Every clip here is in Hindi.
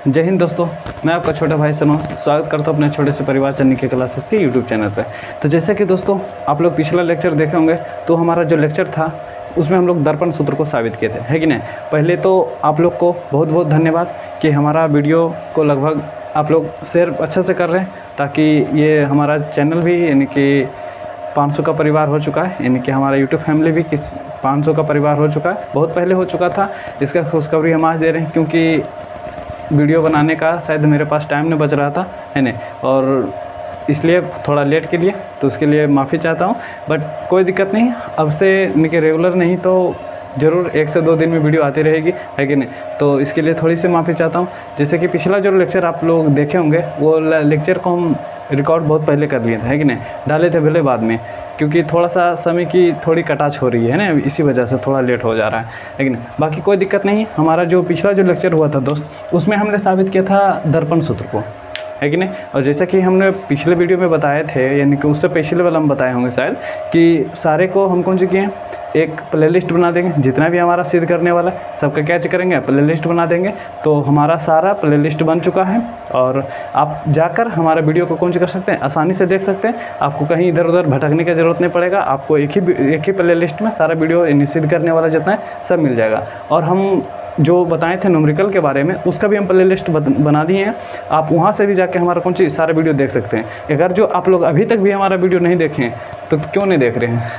जय हिंद दोस्तों, मैं आपका छोटा भाई सनोज स्वागत करता हूँ अपने छोटे से परिवार चन्नी के क्लासेस के यूट्यूब चैनल पर। तो जैसे कि दोस्तों आप लोग पिछला लेक्चर देखे होंगे, तो हमारा जो लेक्चर था उसमें हम लोग दर्पण सूत्र को साबित किए थे, है कि नहीं। पहले तो आप लोग को बहुत बहुत धन्यवाद कि हमारा वीडियो को लगभग आप लोग शेयर अच्छे से कर रहे हैं, ताकि ये हमारा चैनल भी यानी कि 500 का परिवार हो चुका है, यानी कि हमारा यूट्यूब फैमिली भी 500 का परिवार हो चुका है। बहुत पहले हो चुका था, इसका खुशखबरी हम आज दे रहे हैं, क्योंकि वीडियो बनाने का शायद मेरे पास टाइम नहीं बच रहा था, है ना, और इसलिए थोड़ा लेट के लिए, तो उसके लिए माफ़ी चाहता हूँ। बट कोई दिक्कत नहीं, अब से यानी रेगुलर नहीं तो ज़रूर 1 से 2 दिन में वीडियो आती रहेगी, है कि नहीं। तो इसके लिए थोड़ी सी माफ़ी चाहता हूँ। जैसे कि पिछला जो लेक्चर आप लोग देखे होंगे, वो लेक्चर को हम रिकॉर्ड बहुत पहले कर लिए थे, है कि नहीं, डाले थे पहले बाद में, क्योंकि थोड़ा सा समय की थोड़ी कटाच हो रही है ना, इसी वजह से थोड़ा लेट हो जा रहा है कि नहीं। बाकी कोई दिक्कत नहीं। हमारा जो पिछला जो लेक्चर हुआ था दोस्त, उसमें हमने साबित किया था दर्पण सूत्र को, है कि नहीं। और जैसा कि हमने पिछले वीडियो में बताए थे, यानी कि उससे पिछले वाला हम बताए होंगे शायद, कि सारे को हम कौन से किए हैं, एक प्लेलिस्ट बना देंगे, जितना भी हमारा सिद्ध करने वाला सबका कैच करेंगे, प्लेलिस्ट बना देंगे। तो हमारा सारा प्लेलिस्ट बन चुका है, और आप जाकर हमारा वीडियो को कौन से कर सकते हैं, आसानी से देख सकते हैं। आपको कहीं इधर उधर भटकने की ज़रूरत नहीं पड़ेगा। आपको एक ही प्लेलिस्ट में सारा वीडियो सिद्ध करने वाला जितना है सब मिल जाएगा। और हम जो बताए थे न्यूमेरिकल के बारे में, उसका भी हम प्लेलिस्ट बना दिए हैं। आप वहाँ से भी जाके हमारा कौन सी सारा वीडियो देख सकते हैं। अगर जो आप लोग अभी तक भी हमारा वीडियो नहीं देखें, तो क्यों नहीं देख रहे हैं,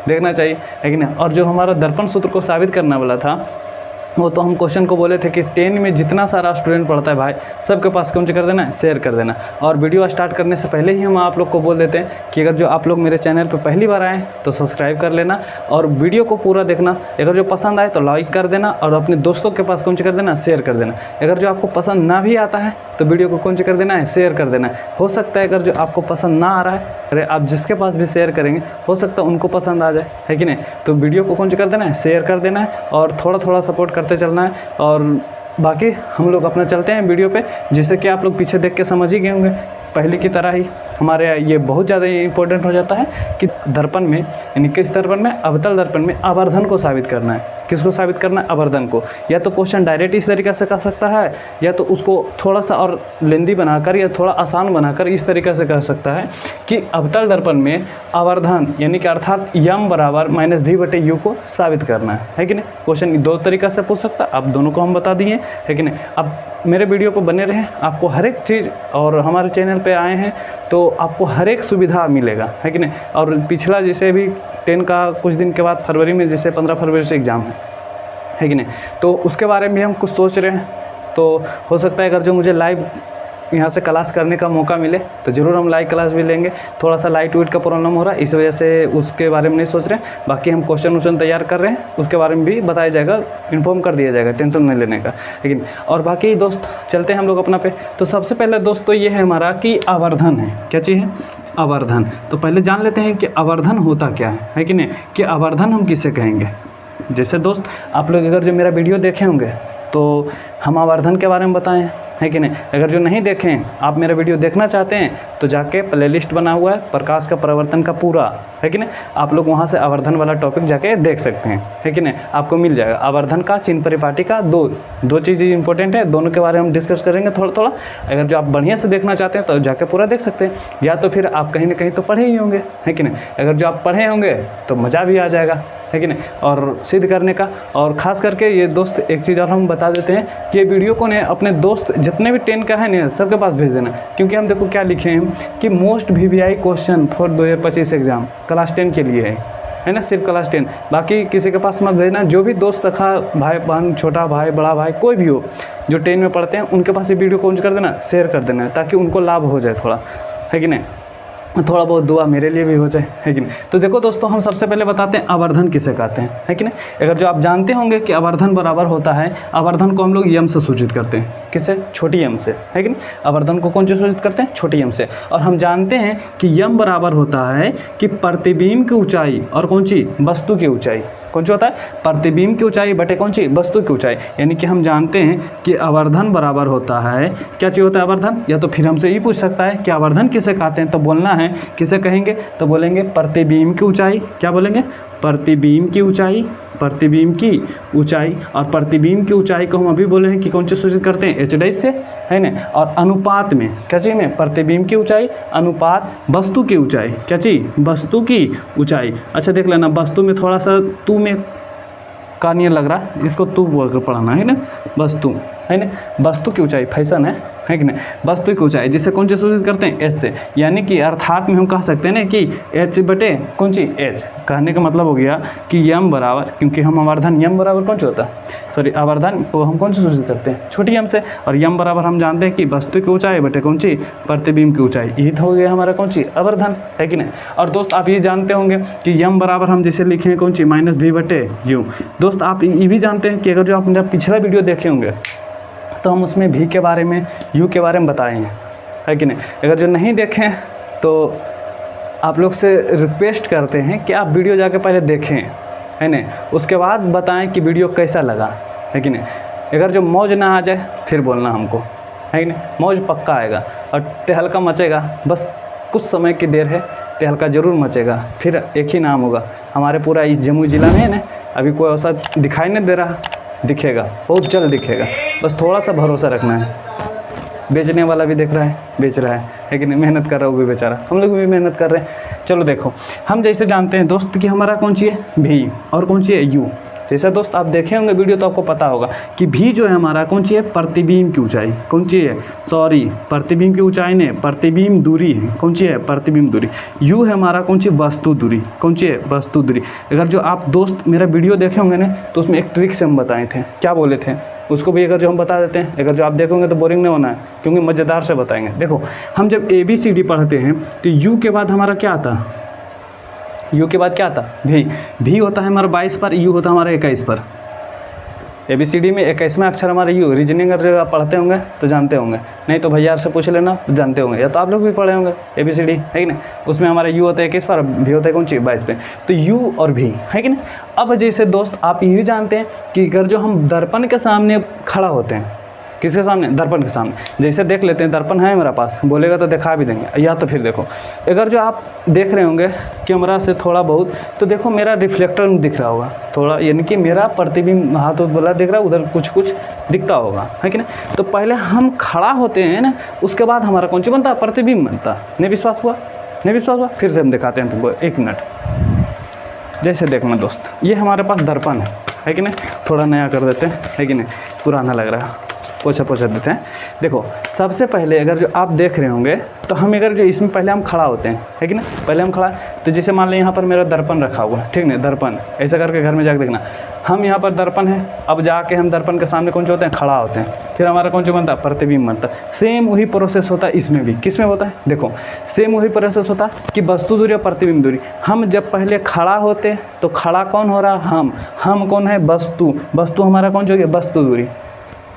देखना चाहिए, है कि नहीं। और जो हमारा दर्पण सूत्र को साबित करने वाला था, वो तो हम क्वेश्चन को बोले थे कि 10 में जितना सारा स्टूडेंट पढ़ता है भाई, सबके पास कौन सा कर देना है, शेयर कर देना। और वीडियो स्टार्ट करने से पहले ही हम आप लोग को बोल देते हैं कि अगर जो आप लोग मेरे चैनल पर पहली बार आए तो सब्सक्राइब कर लेना, और वीडियो को पूरा देखना। अगर जो पसंद आए तो लाइक कर देना, और अपने दोस्तों के पास कौन सा कर देना, शेयर कर देना। अगर जो आपको पसंद ना भी आता है तो वीडियो को कौन सा कर देना है, शेयर कर देना है। हो सकता है अगर जो आपको पसंद ना आ रहा है, अरे आप जिसके पास भी शेयर करेंगे, हो सकता है उनको पसंद आ जाए, है कि नहीं। तो वीडियो को कौन सा कर देना है, शेयर कर देना है, और थोड़ा थोड़ा सपोर्ट करते चलना है। और बाकी हम लोग अपना चलते हैं वीडियो पे। जैसे कि आप लोग पीछे देख के समझ ही गए होंगे, पहले की तरह ही हमारे ये बहुत ज़्यादा इंपॉर्टेंट हो जाता है कि दर्पण में, यानी किस दर्पण में, अवतल दर्पण में आवर्धन को साबित करना है। किसको साबित करना है, आवर्धन को। या तो क्वेश्चन डायरेक्ट इस तरीके से कर सकता है, या तो उसको थोड़ा सा और लेंदी बनाकर या थोड़ा आसान बनाकर इस तरीके से कर सकता है कि अवतल दर्पण में आवर्धन, यानी कि अर्थात यम बराबर -v/u को साबित करना है कि नहीं। क्वेश्चन 2 तरीक़ा से पूछ सकता है, आप दोनों को हम बता दिए, है कि नहीं। अब मेरे वीडियो पर बने रहें, आपको हर एक चीज़, और हमारे चैनल पे आए हैं तो आपको हर एक सुविधा मिलेगा, है कि नहीं। और पिछला जैसे भी 10 का कुछ दिन के बाद फरवरी में, जैसे 15 फरवरी से एग्ज़ाम है कि नहीं, तो उसके बारे में हम कुछ सोच रहे हैं। तो हो सकता है अगर जो मुझे लाइव यहाँ से क्लास करने का मौका मिले तो ज़रूर हम लाइव क्लास भी लेंगे। थोड़ा सा लाइट वेट का प्रॉब्लम हो रहा है, इस वजह से उसके बारे में नहीं सोच रहे हैं। बाकी हम क्वेश्चन तैयार कर रहे हैं, उसके बारे में भी बताया जाएगा, इन्फॉर्म कर दिया जाएगा, टेंशन नहीं लेने का, लेकिन। और बाकी दोस्त चलते हैं हम लोग अपना पे। तो सबसे पहले दोस्त तो ये है हमारा कि आवर्धन है। क्या चीज़ है, आवर्धन। तो पहले जान लेते हैं कि आवर्धन होता क्या है कि नहीं, कि आवर्धन हम किसे कहेंगे। जैसे दोस्त आप लोग अगर जो मेरा वीडियो देखे होंगे, तो हम आवर्धन के बारे में बताएं, है कि नहीं। अगर जो नहीं देखें, आप मेरा वीडियो देखना चाहते हैं, तो जाके प्लेलिस्ट बना हुआ है प्रकाश का प्रवर्तन का पूरा, है कि नहीं। आप लोग वहाँ से आवर्धन वाला टॉपिक जाके देख सकते हैं, है कि नहीं, आपको मिल जाएगा। आवर्धन का, चिन्ह परिपाटी का, दो चीज़ें इंपॉर्टेंट है, दोनों के बारे में हम डिस्कस करेंगे थोड़ा थोड़ा। अगर जो आप बढ़िया से देखना चाहते हैं तो जाके पूरा देख सकते हैं, या तो फिर आप कहीं ना कहीं तो पढ़े ही होंगे, है कि नहीं। अगर जो आप पढ़े होंगे तो मज़ा भी आ जाएगा, है कि नहीं, और सिद्ध करने का। और ख़ास करके ये दोस्त एक चीज़ और हम बता देते हैं कि ये वीडियो को ने अपने दोस्त जितने भी 10 का है ना, सबके पास भेज देना। क्योंकि हम देखो क्या लिखे हैं कि most VVI question for 2025 exam class 10 के लिए है ना, सिर्फ क्लास 10। बाकी किसी के पास मत भेजना। जो भी दोस्त सखा, भाई बहन, छोटा भाई, बड़ा भाई, कोई भी हो जो 10 में पढ़ते हैं, उनके पास ये वीडियो कौन कर देना, शेयर कर देना, ताकि उनको लाभ हो जाए थोड़ा, है कि नहीं। थोड़ा बहुत दुआ मेरे लिए भी हो जाए, है कि नहीं। तो देखो दोस्तों, हम सबसे पहले बताते हैं आवर्धन किसे कहते हैं, है कि नहीं। अगर जो आप जानते होंगे कि आवर्धन बराबर होता है, आवर्धन को हम लोग यम से सूचित करते हैं। किससे, छोटी यम से, है कि नहीं। आवर्धन को कौन से सूचित करते हैं, छोटी यम से। और हम जानते हैं कि यम बराबर होता है कि प्रतिबिंब की ऊंचाई और कौन सी, वस्तु की ऊंचाई। कौन सा होता है, प्रतिबिंब की ऊंचाई बटे कौन सी, वस्तु की ऊंचाई। यानी कि हम जानते हैं कि आवर्धन बराबर होता है, क्या चीज़ होता है आवर्धन। या तो फिर हमसे ये पूछ सकता है कि आवर्धन किसे कहते हैं, तो बोलना है है किसे कहेंगे, तो बोलेंगे प्रतिबिंब की ऊंचाई। क्या बोलेंगे? प्रतिबिंब की ऊंचाई, प्रतिबिंब की ऊंचाई। और प्रतिबिंब की ऊंचाई को हम अभी बोले हैं कि कौन से सूचित करते हैं, एच डैश से, है ना। और अनुपात में क्या चीज़ में, प्रतिबिंब की ऊंचाई अनुपात वस्तु की ऊंचाई। क्या चीज़? वस्तु की ऊंचाई। अच्छा देख लेना, वस्तु में थोड़ा सा तू में का नहीं लग रहा, इसको तू बोल कर पढ़ाना है ना, वस्तु, है ना। वस्तु की ऊंचाई फैशन है कि नहीं। वस्तु की ऊंचाई जिसे कौन से सूचित करते हैं, एच से। यानी कि अर्थात में हम कह सकते हैं ना कि एच बटे कौन सी, एच। कहने का मतलब हो गया कि यम बराबर, क्योंकि हम आवर्धन यम बराबर कौन सा होता है, सॉरी आवर्धन को हम कौन से सूचित करते हैं, छोटी यम से। और यम बराबर हम जानते हैं कि वस्तु की ऊंचाई बटे कौन सी, प्रतिबिंब की ऊंचाई। यही तो हो गया हमारा कौन सी, आवर्धन, है कि नहीं। और दोस्त आप ये जानते होंगे कि यम बराबर हम जैसे लिखे हैं कौन सी, माइनस भी बटे यू। दोस्त आप ये भी जानते हैं कि अगर जो आप मेरा पिछला वीडियो देखे होंगे तो हम उसमें भी के बारे में, यू के बारे में बताए हैं, है कि नहीं। अगर जो नहीं देखें तो आप लोग से रिक्वेस्ट करते हैं कि आप वीडियो जाके पहले देखें, है ना, उसके बाद बताएं कि वीडियो कैसा लगा, है कि नहीं। अगर जो मौज ना आ जाए फिर बोलना हमको, है कि नहीं। मौज पक्का आएगा और तहलका मचेगा, बस कुछ समय की देर है, तहलका ज़रूर मचेगा। फिर एक ही नाम होगा हमारे पूरा इस जमुई ज़िला में, है ना। अभी कोई ऐसा दिखाई नहीं दे रहा, दिखेगा, बहुत जल्द दिखेगा, बस थोड़ा सा भरोसा रखना है। बेचने वाला भी देख रहा है, बेच रहा है कि नहीं, मेहनत कर रहा है वो भी बेचारा, हम लोग भी मेहनत कर रहे हैं। चलो देखो, हम जैसे जानते हैं दोस्त कि हमारा कौन सी है, भी, और कौन सी है, यू। जैसा दोस्त आप देखे होंगे वीडियो तो आपको पता होगा कि भी जो है हमारा कौन सी है, प्रतिबिंब की ऊंचाई। कौन सी है, सॉरी प्रतिबिंब की ऊंचाई ने, प्रतिबिंब दूरी है, कौन सी है, प्रतिबिंब दूरी। यू है हमारा कौन सी, वस्तु दूरी। कौन सी है, वस्तु दूरी। अगर जो आप दोस्त मेरा वीडियो देखे होंगे ना तो उसमें एक ट्रिक से हम बताए थे, क्या बोले थे उसको भी अगर जो हम बता देते हैं। अगर जो आप देखोगे तो बोरिंग नहीं होना है, क्योंकि मज़ेदार से बताएंगे। देखो, हम जब ABCD पढ़ते हैं तो यू के बाद हमारा क्या आता, यू के बाद क्या आता, भी होता है हमारा 22 पर, यू होता है हमारा 21 पर। ABCD में 21वां अक्षर हमारा यू। रीजनिंग अगर आप पढ़ते होंगे तो जानते होंगे, नहीं तो भैया से पूछ लेना, जानते होंगे, या तो आप लोग भी पढ़े होंगे ABCD, है कि नहीं। उसमें हमारा यू होता है 21 पर, भी होता है कौन सी, 22 पे। तो यू और भी, है कि नहीं। अब जैसे दोस्त आप ये भी जानते हैं कि अगर जो हम दर्पण के सामने खड़ा होते हैं, किसके सामने, दर्पण के सामने, जैसे देख लेते हैं, दर्पण है मेरा पास, बोलेगा तो दिखा भी देंगे, या तो फिर देखो, अगर जो आप देख रहे होंगे कैमरा से थोड़ा बहुत, तो देखो मेरा रिफ्लेक्टर दिख रहा होगा थोड़ा, यानी कि मेरा प्रतिबिंब हाथ बोला दिख रहा है, उधर कुछ कुछ दिखता होगा, है कि नहीं। तो पहले हम खड़ा होते हैं ना, उसके बाद हमारा कौन सी बनता है, प्रतिबिंब बनता। नहीं विश्वास हुआ, नहीं विश्वास हुआ, फिर से हम दिखाते हैं तुमको, एक मिनट। जैसे देखना दोस्त, ये हमारे पास दर्पण है कि नहीं, थोड़ा नया कर देते हैं, है कि नहीं, पुराना लग रहा है, पोछा देते हैं। देखो, सबसे पहले अगर जो आप देख रहे होंगे तो हम अगर जो इसमें पहले हम खड़ा होते हैं, है कि ना, पहले हम खड़ा, तो जैसे मान लें यहाँ पर मेरा दर्पण रखा हुआ है, ठीक है, दर्पण ऐसा करके घर में जाकर देखना, हम यहाँ पर दर्पण है, अब जाके हम दर्पण के सामने कौन से होते हैं, खड़ा होते हैं, फिर हमारा कौन सा बनता है, प्रतिबिंब बनता है। सेम वही प्रोसेस होता है इसमें भी, किस में होता है, देखो सेम वही प्रोसेस होता है कि वस्तु दूरी और प्रतिबिंब दूरी। हम जब पहले खड़ा होते तो खड़ा कौन हो रहा, हम कौन है, वस्तु, वस्तु हमारा कौन सी हो गया, वस्तु दूरी,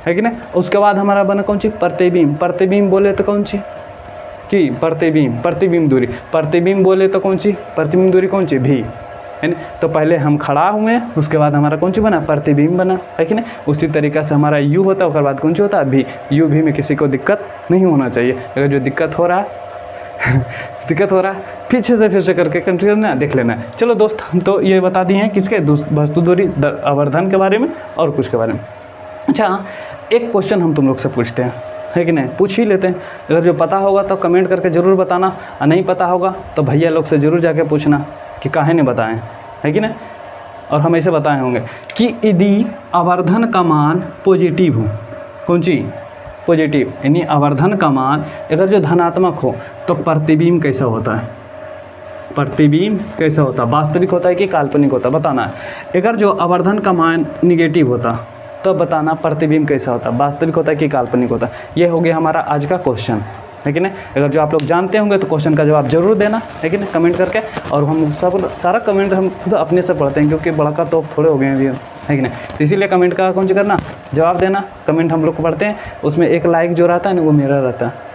है कि नहीं। उसके बाद हमारा बना कौन सी, प्रतिबिंब। प्रतिबिंब बोले तो कौन सी की, प्रतिबिंब, प्रतिबिंब दूरी। प्रतिबिंब बोले तो कौन सी, प्रतिबिंब दूरी कौन सी, भी, है ना। तो पहले हम खड़ा हुए, उसके बाद हमारा कौन सी बना, प्रतिबिंब बना, है कि नहीं। उसी तरीक़े से हमारा यू होता है, उसके बाद कौन सी होता है, भी। यू भी में किसी को दिक्कत नहीं होना चाहिए। अगर जो दिक्कत हो रहा है दिक्कत हो रहा है, पीछे से फिर से करके कंटिन्यू ना देख लेना है। चलो दोस्त, हम तो ये बता दिए हैं किसके, वस्तु दूरी, आवर्धन के बारे में और कुछ के बारे में। अच्छा, एक क्वेश्चन हम तुम लोग से पूछते हैं, है कि नहीं, पूछ ही लेते हैं। अगर जो पता होगा तो कमेंट करके ज़रूर बताना, और नहीं पता होगा तो भैया लोग से ज़रूर जाके पूछना कि काहे नहीं बताएं, है कि नहीं। और हम ऐसे बताए होंगे कि यदि आवर्धन का मान पॉजिटिव हो, कौन सी, पॉजिटिव, यानी आवर्धन का मान अगर जो धनात्मक हो तो प्रतिबिंब कैसा होता है, प्रतिबिंब कैसा होता, वास्तविक होता है कि काल्पनिक होता, बताना है। अगर जो आवर्धन का मान निगेटिव होता तो बताना प्रतिबिंब कैसा होता, वास्तविक होता है कि काल्पनिक होता। ये हो गया हमारा आज का क्वेश्चन, है कि नहीं। अगर जो आप लोग जानते होंगे तो क्वेश्चन का जवाब जरूर देना, है कि नहीं, कमेंट करके। और हम सब सारा कमेंट हम खुद अपने से पढ़ते हैं, क्योंकि बड़ा का तो थोड़े हो गए हैं अभी, है कि नहीं। तो इसीलिए कमेंट का कौन सी करना, जवाब देना। कमेंट हम लोग को पढ़ते हैं, उसमें एक लाइक जो रहता है ना, वो मेरा रहता है,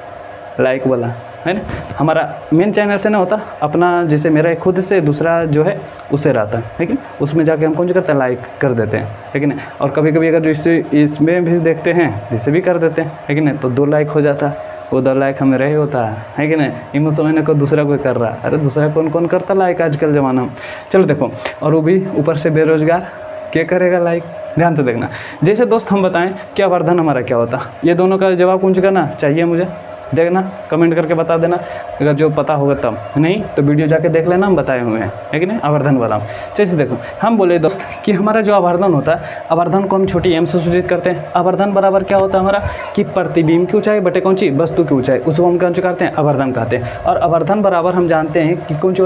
लाइक वाला, है ना। हमारा मेन चैनल से ना होता, अपना जैसे मेरा खुद से दूसरा जो है उससे रहता है, लेकिन उसमें जाके हम कौन सी करते हैं, लाइक कर देते हैं, है कि नहीं। और कभी कभी अगर जो इसमें भी देखते हैं जिससे भी कर देते हैं, है कि नहीं, तो 2 लाइक हो जाता है, वो 2 लाइक हमें रहे होता है कि नहीं, इमो समझने को दूसरा कोई कर रहा है। अरे दूसरा कौन कौन करता लाइक आजकल ज़माना में। चलो देखो, और वो भी ऊपर से बेरोजगार, क्या करेगा लाइक। ध्यान से देखना। जैसे दोस्त हम बताएं कि आवर्धन हमारा क्या होता, ये दोनों का जवाब कौन सा करना चाहिए मुझे, देखना कमेंट करके बता देना, अगर जो पता होगा तब, नहीं तो वीडियो जाके देख लेना, हम बताए हुए हैं है कि नहीं आवर्धन वाला। जैसे देखो हम बोले दोस्त कि हमारा जो आवर्धन होता है, आवर्धन को हम छोटी एम से सूचित करते हैं। आवर्धन बराबर क्या होता है हमारा कि प्रतिबिंब की ऊंचाई बटे कौन सी वस्तु की ऊंचाई, उसको हम कौन सी करते हैं आवर्धन कहते हैं। और आवर्धन बराबर हम जानते हैं कि कौन सा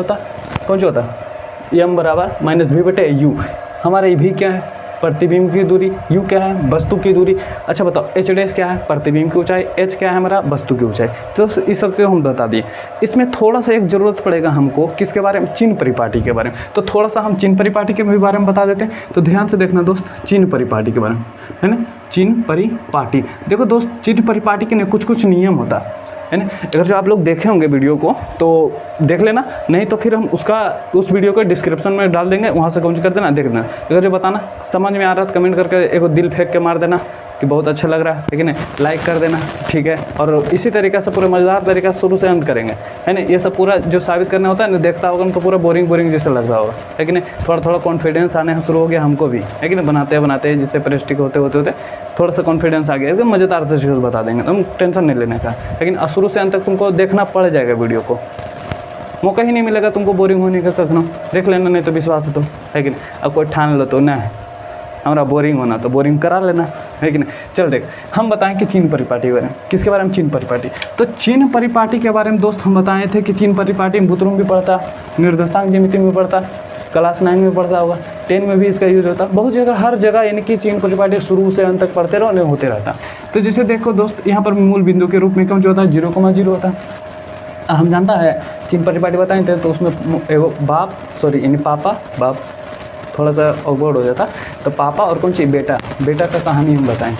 होता एम बराबर माइनस भी बटे यू। हमारा ये भी क्या है प्रतिबिंब की दूरी, u क्या है वस्तु की दूरी। अच्छा बताओ h डैश क्या है प्रतिबिंब की ऊंचाई, h क्या है हमारा वस्तु की ऊंचाई। तो इस सब से हम बता दिए। इसमें थोड़ा सा एक ज़रूरत पड़ेगा हमको किसके बारे में, चिन्ह परिपाटी के बारे में। तो थोड़ा सा हम चिन्ह परिपाटी के भी बारे में बता देते हैं। तो ध्यान से देखना दोस्त, चिन्ह परिपाटी के बारे में है ना, चिन्ह परिपाटी। देखो दोस्त चिन्ह परिपाटी के कुछ नियम होता है ना। अगर जो आप लोग देखे होंगे वीडियो को तो देख लेना, नहीं तो फिर हम उस वीडियो को डिस्क्रिप्शन में डाल देंगे, वहाँ से कौन कर देना देख देना। अगर जो बताना समझ में आ रहा है तो कमेंट करके एक दिल फेंक के मार देना कि बहुत अच्छा लग रहा है, लेकिन लाइक कर देना, ठीक है। और इसी तरीक़े से पूरे मज़ेदार तरीका से शुरू से अंत करेंगे, है ना। ये सब पूरा जो साबित करना होता है ना, देखता होगा तो पूरा बोरिंग जैसा लग रहा होगा, लेकिन थोड़ा कॉन्फिडेंस आने शुरू हो गया हमको भी, है कि नहीं। बनाते जिससे प्रैक्टिस होते थोड़ा सा कॉन्फिडेंस आ गया, एकदम मज़ेदार तरीके से बता देंगे, तुम टेंशन नहीं लेने का। लेकिन शुरू से अंत तक तुमको देखना पड़ जाएगा वीडियो को, मौका ही नहीं मिलेगा तुमको बोरिंग होने का कखनो। देख लेना, नहीं तो विश्वास है तो, है कि नहीं। अब कोई ठान लो तो ना हमारा बोरिंग होना तो बोरिंग करा लेना, है कि नहीं। चल देख हम बताएं कि चिन्ह परिपाटी के बारे में। किसके बारे में, चिन्ह परिपाटी। तो चिन्ह परिपाटी के बारे में दोस्त हम बताए थे कि चिन्ह परिपाटी में भूतरूम भी पढ़ता, निर्देशांक ज्यामिति में पढ़ता, क्लास 9 में पढ़ता होगा, 10 में भी इसका यूज होता, बहुत जगह हर जगह यानी कि चिन्ह परिपाटी शुरू से अंत तक पढ़ते रहो, नहीं होते रहता। तो जैसे देखो दोस्त यहाँ पर मूल बिंदु के रूप में कौन जो होता है 0,0 होता है। हम जानता है चिन्ह परिपाटी बताए थे, तो उसमें एगो यानी पापा बाप थोड़ा सा अवगढ़ हो जाता, तो पापा और कौन सी बेटा का कहानी हम बताएं,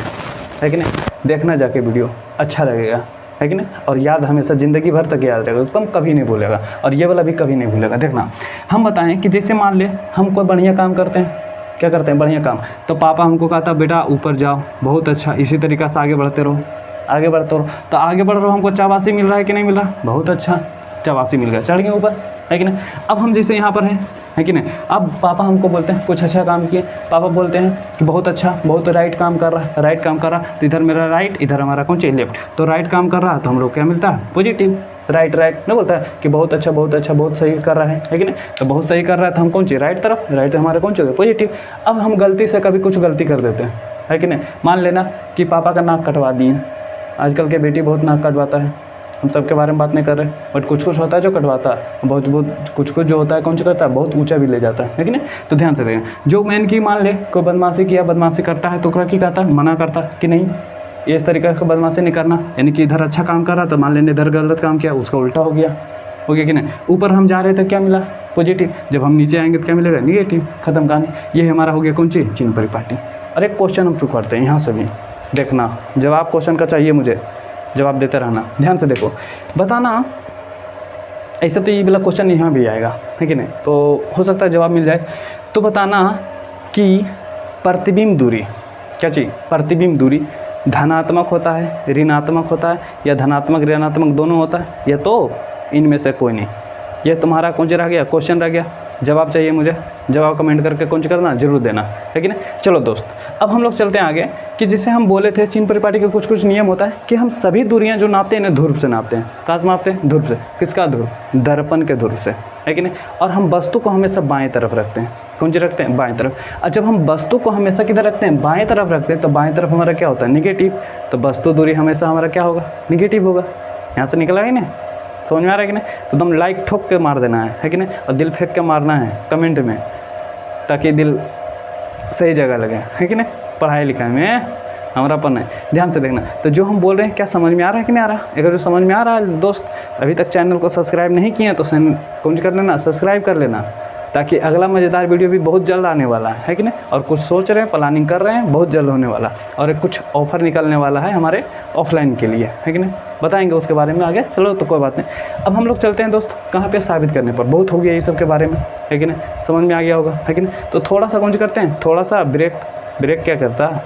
है कि नहीं। देखना जाके वीडियो, अच्छा लगेगा, है कि नहीं। और याद हमेशा ज़िंदगी भर तक याद रहेगा, तुम कभी नहीं भूलेगा, और ये वाला भी कभी नहीं भूलेगा। देखना हम बताएं कि जैसे मान ले हम कोई बढ़िया काम करते हैं, क्या करते हैं बढ़िया काम, तो पापा हमको कहता बेटा ऊपर जाओ, बहुत अच्छा, इसी तरीक़ा से आगे बढ़ते रहो। तो आगे बढ़ रहे हो, हमको शाबाशी मिल रहा है कि नहीं मिल रहा, बहुत अच्छा शाबाशी मिल गया, चढ़ गए ऊपर, है कि नहीं। अब हम जैसे यहाँ पर हैं, है कि नहीं। अब पापा हमको बोलते हैं कुछ अच्छा काम किए, पापा बोलते हैं कि बहुत अच्छा, बहुत राइट काम कर रहा, तो इधर मेरा राइट, इधर हमारा कौन चाहिए लेफ्ट, तो राइट काम कर रहा, तो हम लोग क्या मिलता है पॉजिटिव। राइट नहीं बोलता है कि बहुत अच्छा बहुत सही कर रहा है कि नहीं। तो बहुत सही कर रहा है तो हम कौन चाहिए राइट तरफ, राइट हमारा कौन चाहिए पॉजिटिव। अब हम गलती से कभी कुछ गलती कर देते हैं, है कि नहीं। मान लेना कि पापा का नाक कटवा दिए, आजकल के बेटी बहुत नाक कटवाता है, हम सब के बारे में बात नहीं कर रहे, बट कुछ होता है जो कटवाता है, बहुत कुछ जो होता है कौन सा करता है बहुत ऊंचा भी ले जाता है कि नहीं। तो ध्यान से देखें, जो मैन की मान ले कोई बदमाशी करता है तो क्या कहता है मना करता है कि नहीं, ये इस तरीके से बदमाशी नहीं करना, यानी कि इधर अच्छा काम कर रहा तो मान लेने इधर गलत काम किया, उसका उल्टा हो गया कि नहीं। ऊपर हम जा रहे थे क्या मिला पॉजिटिव, जब हम नीचे आएंगे तो क्या मिलेगा निगेटिव, खत्म कहानी। ये हमारा हो गया कौन सी चिन्ह परिपाटी। और एक क्वेश्चन हम करते हैं यहाँ से भी, देखना जवाब क्वेश्चन का चाहिए मुझे, जवाब देते रहना। ध्यान से देखो, बताना ऐसा तो ये वाला क्वेश्चन यहाँ भी आएगा, है कि नहीं, तो हो सकता है जवाब मिल जाए। तो बताना कि प्रतिबिंब दूरी, क्या चीज़ प्रतिबिंब दूरी धनात्मक होता है, ऋणात्मक होता है, या धनात्मक ऋणात्मक दोनों होता है, या तो इनमें से कोई नहीं। ये तुम्हारा कौन सा रह गया क्वेश्चन रह गया, जवाब चाहिए मुझे, जवाब कमेंट करके कौन सा करना जरूर देना, है कि नहीं। चलो दोस्त अब हम लोग चलते हैं आगे कि जिसे हम बोले थे चिन्ह परिपाटी के कुछ नियम होता है कि हम सभी दूरियां जो नापते हैं ना ध्रुव से नापते हैं। कहाँ से नापते हैं, ध्रुव से। किसका ध्रुव, दर्पण के ध्रुव से, है कि नहीं। और हम वस्तु को हमेशा बाएं तरफ रखते हैं, कौन सी रखते हैं बाएं तरफ। और जब हम वस्तु को हमेशा किधर रखते हैं बाएं तरफ रखते हैं, तो बाएं तरफ हमारा क्या होता है निगेटिव, तो वस्तु दूरी हमेशा हमारा क्या होगा निगेटिव होगा। यहाँ से निकला ही नहीं, समझ में आ रहा है कि नहीं। तो तुम लाइक ठोक के मार देना है कि नहीं, और दिल फेंक के मारना है कमेंट में, ताकि दिल सही जगह लगे, है कि नहीं। पढ़ाई लिखाई में हमारा पन है, ध्यान से देखना। तो जो हम बोल रहे हैं क्या समझ में आ रहा है कि नहीं आ रहा। अगर जो समझ में आ रहा है दोस्त, अभी तक चैनल को सब्सक्राइब नहीं किए तो कौन कर लेना सब्सक्राइब कर लेना, ताकि अगला मज़ेदार वीडियो भी बहुत जल्द आने वाला है कि नहीं। और कुछ सोच रहे हैं, प्लानिंग कर रहे हैं, बहुत जल्द होने वाला, और कुछ ऑफ़र निकलने वाला है हमारे ऑफलाइन के लिए, है कि नहीं। बताएंगे उसके बारे में आगे, चलो तो कोई बात नहीं। अब हम लोग चलते हैं दोस्त कहाँ पे, साबित करने पर। बहुत हो गया ये सब के बारे में, है कि नहीं, समझ में आ गया होगा, है कि नहीं। तो थोड़ा सा कौन करते हैं, थोड़ा सा ब्रेक क्या करता है,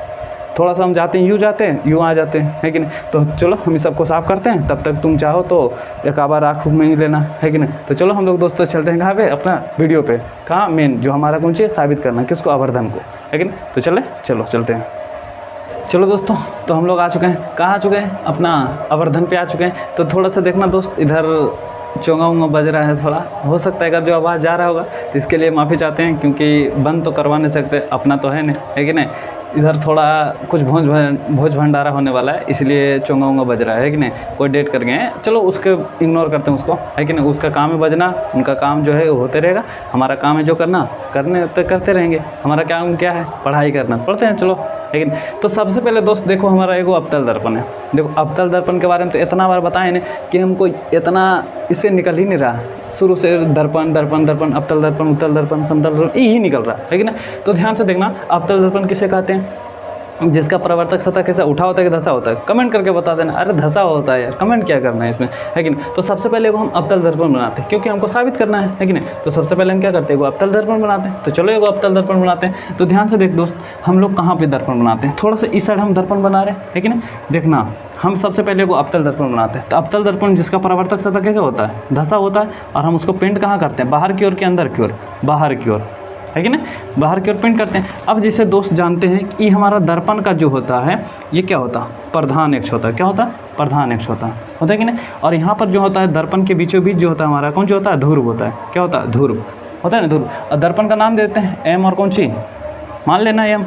थोड़ा सा हम जाते हैं, यूँ जाते हैं, यूँ आ जाते हैं, है कि नहीं। तो चलो हम इस सबको साफ़ करते हैं, तब तक तुम चाहो तो एक आबार आँख में ही लेना, है कि नहीं। तो चलो हम लोग दोस्तों चलते हैं कहाँ पे, अपना वीडियो पे, कहाँ मेन जो हमारा कौन चाहिए साबित करना, किसको, अवर्धन को, है कि नहीं। तो चलो चलते हैं। चलो दोस्तों, तो हम लोग आ चुके हैं, कहाँ आ चुके हैं, अपना अवर्धन पे आ चुके हैं। तो थोड़ा सा देखना दोस्त, इधर चोंगा उंगा बज रहा है, थोड़ा हो सकता है अगर जो आवाज़ जा रहा होगा तो इसके लिए माफ़ी चाहते हैं, क्योंकि बंद तो करवा नहीं सकते, अपना तो है नहीं, है कि नहीं। इधर थोड़ा कुछ भोज भंडारा होने वाला है, इसलिए चोंगा उंगा बज रहा है कि नहीं, कोई डेट कर गए हैं, चलो उसके इग्नोर करते हैं उसको, है कि नहीं। उसका काम है बजना, उनका काम जो है वो होते रहेगा, हमारा काम है जो करने तक करते रहेंगे। हमारा काम क्या है, पढ़ाई करना, पढ़ते हैं चलो, लेकिन। तो सबसे पहले दोस्त देखो, हमारा एगो अवतल दर्पण है। देखो अवतल दर्पण के बारे में तो इतना बार बताए ना कि हमको इतना इससे निकल ही नहीं रहा, शुरू से दर्पण दर्पण दर्पण, अवतल दर्पण, उत्तल दर्पण, समतल दर्पण, यही निकल रहा है कि ना। तो ध्यान से देखना, अवतल दर्पण किसे कहते हैं, जिसका परावर्तक सतह कैसा उठा होता है कि धसा होता है, कमेंट करके बता देना। अरे धसा होता है यार, कमेंट क्या करना है इसमें, है कि नहीं। तो सबसे पहले वो हम अवतल दर्पण बनाते हैं, क्योंकि हमको साबित करना है कि नहीं। तो सबसे पहले हम क्या करते हैं, वो अवतल दर्पण बनाते हैं। तो चलो एगो अवतल दर्पण बनाते हैं। तो ध्यान से देख दोस्त, हम लोग कहाँ पे दर्पण बनाते हैं, थोड़ा सा इस साइड हम दर्पण बना रहे हैं, है कि नहीं। देखना, हम सबसे पहले वो अवतल दर्पण बनाते हैं। तो अवतल दर्पण जिसका परावर्तक सतह कैसे होता है, धसा होता है, और हम उसको पेंट कहाँ करते हैं, बाहर की ओर के अंदर की ओर, बाहर की ओर, है कि ना, बाहर की ओर पेंट करते हैं। अब जैसे दोस्त जानते हैं कि हमारा दर्पण का जो होता है ये क्या होता है, प्रधान अक्ष होता है। क्या होता है, प्रधान अक्ष होता है कि नहीं। और यहाँ पर जो होता है दर्पण के बीचों बीच जो होता है हमारा कौन जो होता है, ध्रुव होता है। क्या होता है, ध्रुव होता है ना, ध्रुव। और दर्पण का नाम देते हैं एम, और कौन सी मान लेना एम,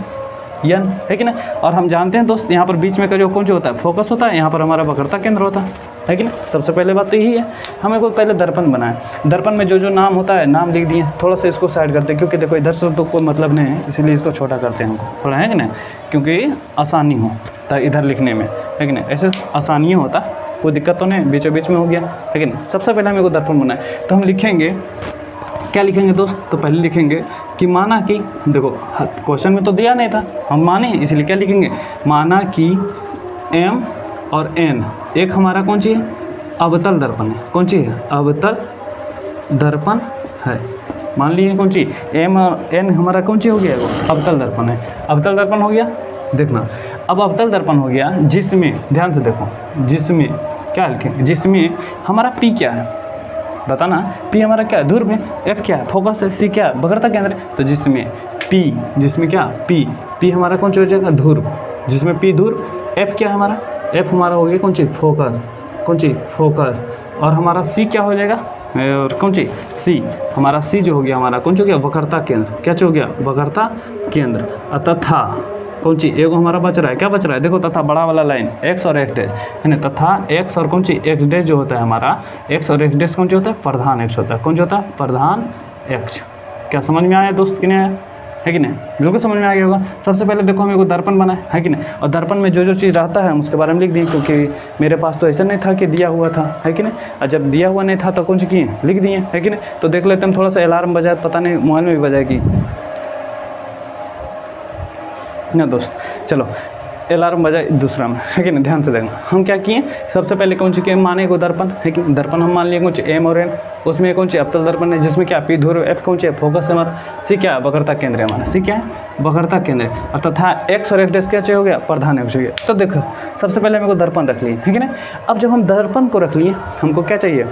यन, है कि ना। और हम जानते हैं दोस्त, यहाँ पर बीच में का जो कौन जो होता है, फोकस होता है, यहाँ पर हमारा वक्रता केंद्र होता है कि ना। सबसे पहले बात तो यही है, हमें को पहले दर्पण बनाए, दर्पन में जो जो नाम होता है नाम लिख दिए। थोड़ा सा इसको साइड करते हैं, क्योंकि देखो इधर से तो कोई मतलब नहीं है, इसीलिए इसको छोटा करते हैं हमको थोड़ा, है कि नहीं, क्योंकि आसानी हो इधर लिखने में, है कि नहीं। ऐसे आसानी होता, कोई दिक्कत तो नहीं, बीचों बीच में हो गया, है कि नहीं। सबसे पहले हमें को दर्पण बनाए, तो हम लिखेंगे, क्या लिखेंगे दोस्त, तो पहले लिखेंगे कि माना कि, देखो क्वेश्चन में तो दिया नहीं था, हम माने इसलिए क्या लिखेंगे, माना कि एम और एन एक हमारा कौन सी है, अवतल दर्पण है। कौन सी है, अवतल दर्पण है। मान लिए कौन सी, एम और एन हमारा कौन सी हो गया, वो अवतल दर्पण है। अवतल दर्पण हो गया, देखना अब अवतल दर्पण हो गया, जिसमें ध्यान से देखो, जिसमें क्या लिखेंगे, जिसमें हमारा पी क्या है, बताना, पी हमारा क्या है, ध्रुव है, एफ क्या है, फोकस है, सी क्या है, वक्रता केंद्र है। तो जिसमें पी, जिसमें क्या, पी हमारा कौन सा हो जाएगा, ध्रुव, जिसमें पी ध्रुव, एफ क्या है हमारा, एफ हमारा हो गया कौन सी, फोकस, कौन सी, फोकस। और हमारा सी क्या हो जाएगा, और कौन सी, सी हमारा, सी जो हो गया हमारा कौन सा हो गया, वक्रता केंद्र। क्या हो गया, वक्रता केंद्र। तथा कौन सी, एगो हमारा बच रहा है, क्या बच रहा है, देखो तथा बड़ा वाला लाइन एक्स और एक्स डैश, है ना। तथा एक्स और कौन सी, एक्स डैश जो होता है हमारा, एक्स और एक्स डैश कौन सी होता है, प्रधान एक्स होता है। कौन सा होता है, प्रधान एक्स। क्या समझ में आया दोस्त कि नहीं आया, है कि नहीं, बिल्कुल समझ में आ गया होगा। सबसे पहले देखो हमें को दर्पण बना है कि नहीं, और दर्पण में जो जो चीज़ रहता है हम उसके बारे में लिख दिए, क्योंकि मेरे पास तो ऐसा नहीं था कि दिया हुआ था, है कि नहीं। और जब दिया हुआ नहीं था तो कौन सी किए, लिख दिए, है कि नहीं। तो देख लेते हैं, थोड़ा सा अलार्म बजाए, पता नहीं मोबाइल में भी बजाएगी ना दोस्त। चलो अलार्म बजाए दूसरा में, है कि नहीं, ध्यान से देखना। हम क्या किए, सबसे पहले कौन सी माने को दर्पण, है कि दर्पण हम मान लिए कौन सी, एम और एन, उसमें कौन सी अवतल दर्पण है, जिसमें क्या पी ध्रुव, एफ कौन सी है, फोकस है हमारा, सी क्या है, वक्रता केंद्र है हमारा, सी क्या है, वक्रता केंद्र। और तथा एक्स और एक्स डैश क्या चाहिए हो गया, प्रधान एक्स हो गया। तो देखो सबसे पहले हमको दर्पण रख लिए, है कि नहीं। अब जब हम दर्पण को रख लिए, हमको क्या चाहिए,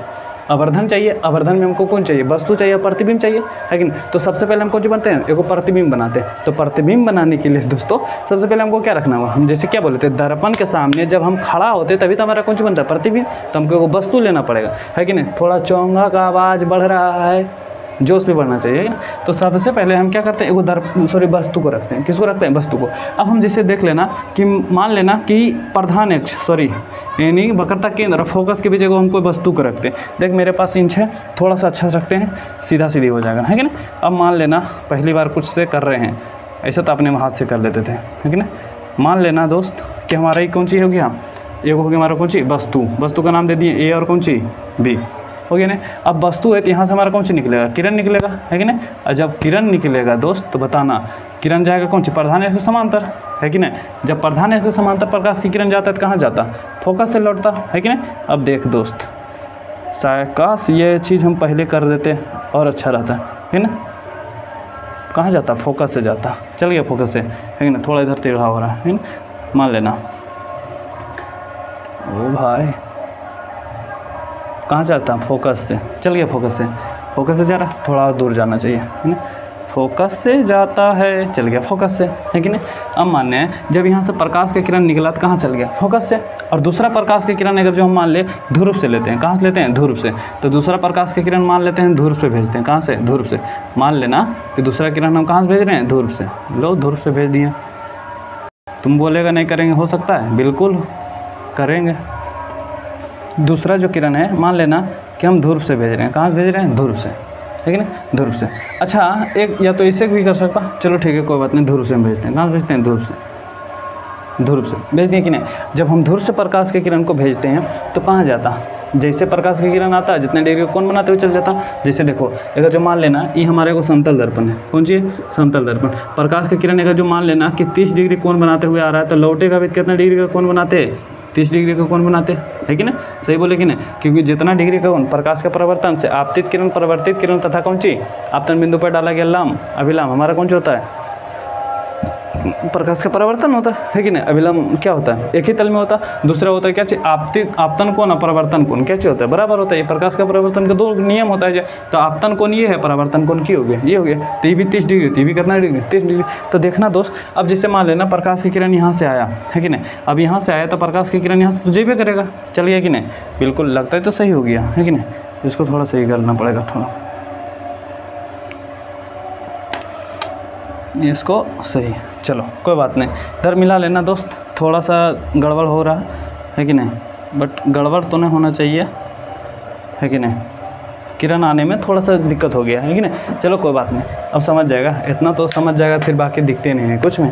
अवर्धन चाहिए। अवर्धन में हमको कौन चाहिए, वस्तु चाहिए, प्रतिबिंब चाहिए, है कि नहीं। तो सबसे पहले हम कौन सी बनते हैं, एक प्रतिबिंब बनाते हैं। तो प्रतिबिंब बनाने के लिए दोस्तों सबसे पहले हमको क्या रखना होगा, हम जैसे क्या बोले थे, दर्पण के सामने जब हम खड़ा होते तभी तो हमारा कौन सी बनता है, प्रतिबिंब। तो हमको एक वस्तु लेना पड़ेगा, है कि नहीं। थोड़ा चोंगा का आवाज़ बढ़ रहा है, जोश पे बढ़ना चाहिए ना। तो सबसे पहले हम क्या करते हैं, एगो वस्तु को रखते हैं। किसको रखते हैं, वस्तु को। अब हम जैसे देख लेना कि मान लेना कि प्रधान अक्ष यानी वक्रता केंद्र फोकस के बीच एगो हम कोई वस्तु को रखते हैं। देख मेरे पास इंच है, थोड़ा सा अच्छा रखते हैं, सीधा सीधी हो जाएगा, है कि ना। अब मान लेना पहली बार कुछ से कर रहे हैं, ऐसा तो अपने हाथ से कर लेते थे, है कि ना। मान लेना दोस्त कि हमारा ये कौन सी हो गया, एगो हो गया हमारा कौन सी, वस्तु का नाम दे दिए ए और कौन सी, बी, हो गया ना। अब वस्तु है तो यहाँ से हमारा कौन सी निकलेगा, किरण निकलेगा, है कि नहीं। और जब किरण निकलेगा दोस्त तो बताना, किरण जाएगा कौन सी, प्रधान अक्ष के समांतर, है कि नहीं। जब प्रधान अक्ष के समांतर प्रकाश की किरण जाता है तो कहाँ जाता, फोकस से लौटता, है कि नहीं। अब देख दोस्त, काश ये चीज़ हम पहले कर देते और अच्छा रहता, है ना। कहाँ जाता, फोकस से जाता, चल गया फोकस से, है ना, थोड़ा इधर टेढ़ा हो रहा है ना, मान लेना। ओ भाई कहाँ जाता, फोकस से, चल गया फोकस से जा रहा, थोड़ा और दूर जाना चाहिए, है ना, फोकस से जाता है, चल गया फोकस से, है कि नहीं। अब मानने हैं जब यहाँ से प्रकाश का किरण निकला तो कहाँ चल गया, फोकस से। और दूसरा प्रकाश का किरण अगर जो हम मान ले ध्रुव से लेते हैं, कहाँ से लेते हैं, ध्रुव से, तो दूसरा प्रकाश का किरण मान लेते हैं ध्रुव से भेजते हैं, कहाँ से, ध्रुव से। मान लेना कि दूसरा किरण हम कहाँ से भेज रहे हैं, ध्रुव से, लो ध्रुव से भेज दिए। तुम बोलेगा नहीं करेंगे, हो सकता है, बिल्कुल करेंगे। दूसरा जो किरण है मान लेना कि हम ध्रुव से भेज रहे हैं, कहाँ से भेज रहे हैं, ध्रुव से, है कि नहीं, ध्रुव से। अच्छा एक या तो इसे भी कर सकता, चलो ठीक है कोई बात नहीं, ध्रुव से हम भेजते हैं, कहाँ से भेजते हैं, ध्रुव से भेज दिए कि नहीं। जब हम ध्रुव से प्रकाश के किरण को भेजते हैं तो कहाँ जाता, जैसे प्रकाश का किरण आता है जितने डिग्री का कोण बनाते हुए चल जाता। जैसे देखो अगर जो मान लेना ये हमारे को समतल दर्पण है, कौन सी समतल दर्पण, प्रकाश का किरण अगर जो मान लेना कि 30 डिग्री कोण बनाते हुए आ रहा है तो लौटेगा भी कितना डिग्री का कोण बनाते हैं, 30 डिग्री का कोण बनाते है कि ना, सही बोले कि नहीं। क्योंकि जितना डिग्री का कोण प्रकाश का परिवर्तन से आपतित किरण, परावर्तित किरण तथा कौन सी आपतन बिंदु पर डाला गया लंब, अभिलंब हमारा कौन सा होता है, प्रकाश का परावर्तन होता है कि नहीं। अभिलंब क्या होता है, एक ही तल में होता है। दूसरा होता है क्या चीज, आपतित, आपतन कोण, परावर्तन कोण क्या चीज होता है, बराबर होता है। ये प्रकाश का परावर्तन का 2 नियम होता है। तो आपतन कोण ये है, परावर्तन कोण की हो गया, ये हो गया। तो ये भी 30 डिग्री, तो ये भी कितना डिग्री, 30 डिग्री। तो देखना दोस्त, अब जैसे मान लेना प्रकाश की किरण यहाँ से आया है कि नहीं, अब यहाँ से आया तो प्रकाश की किरण यहाँ से तो जेबे करेगा, चल गया कि नहीं, बिल्कुल लगता है तो सही हो गया, है कि नहीं। इसको थोड़ा सही करना पड़ेगा, थोड़ा इसको सही, चलो कोई बात नहीं, इधर मिला लेना दोस्त। थोड़ा सा गड़बड़ हो रहा है कि नहीं, बट गड़बड़ तो नहीं होना चाहिए, है कि नहीं। किरण आने में थोड़ा सा दिक्कत हो गया है कि नहीं, चलो कोई बात नहीं, अब समझ जाएगा, इतना तो समझ जाएगा, फिर बाकी दिखते नहीं है कुछ में,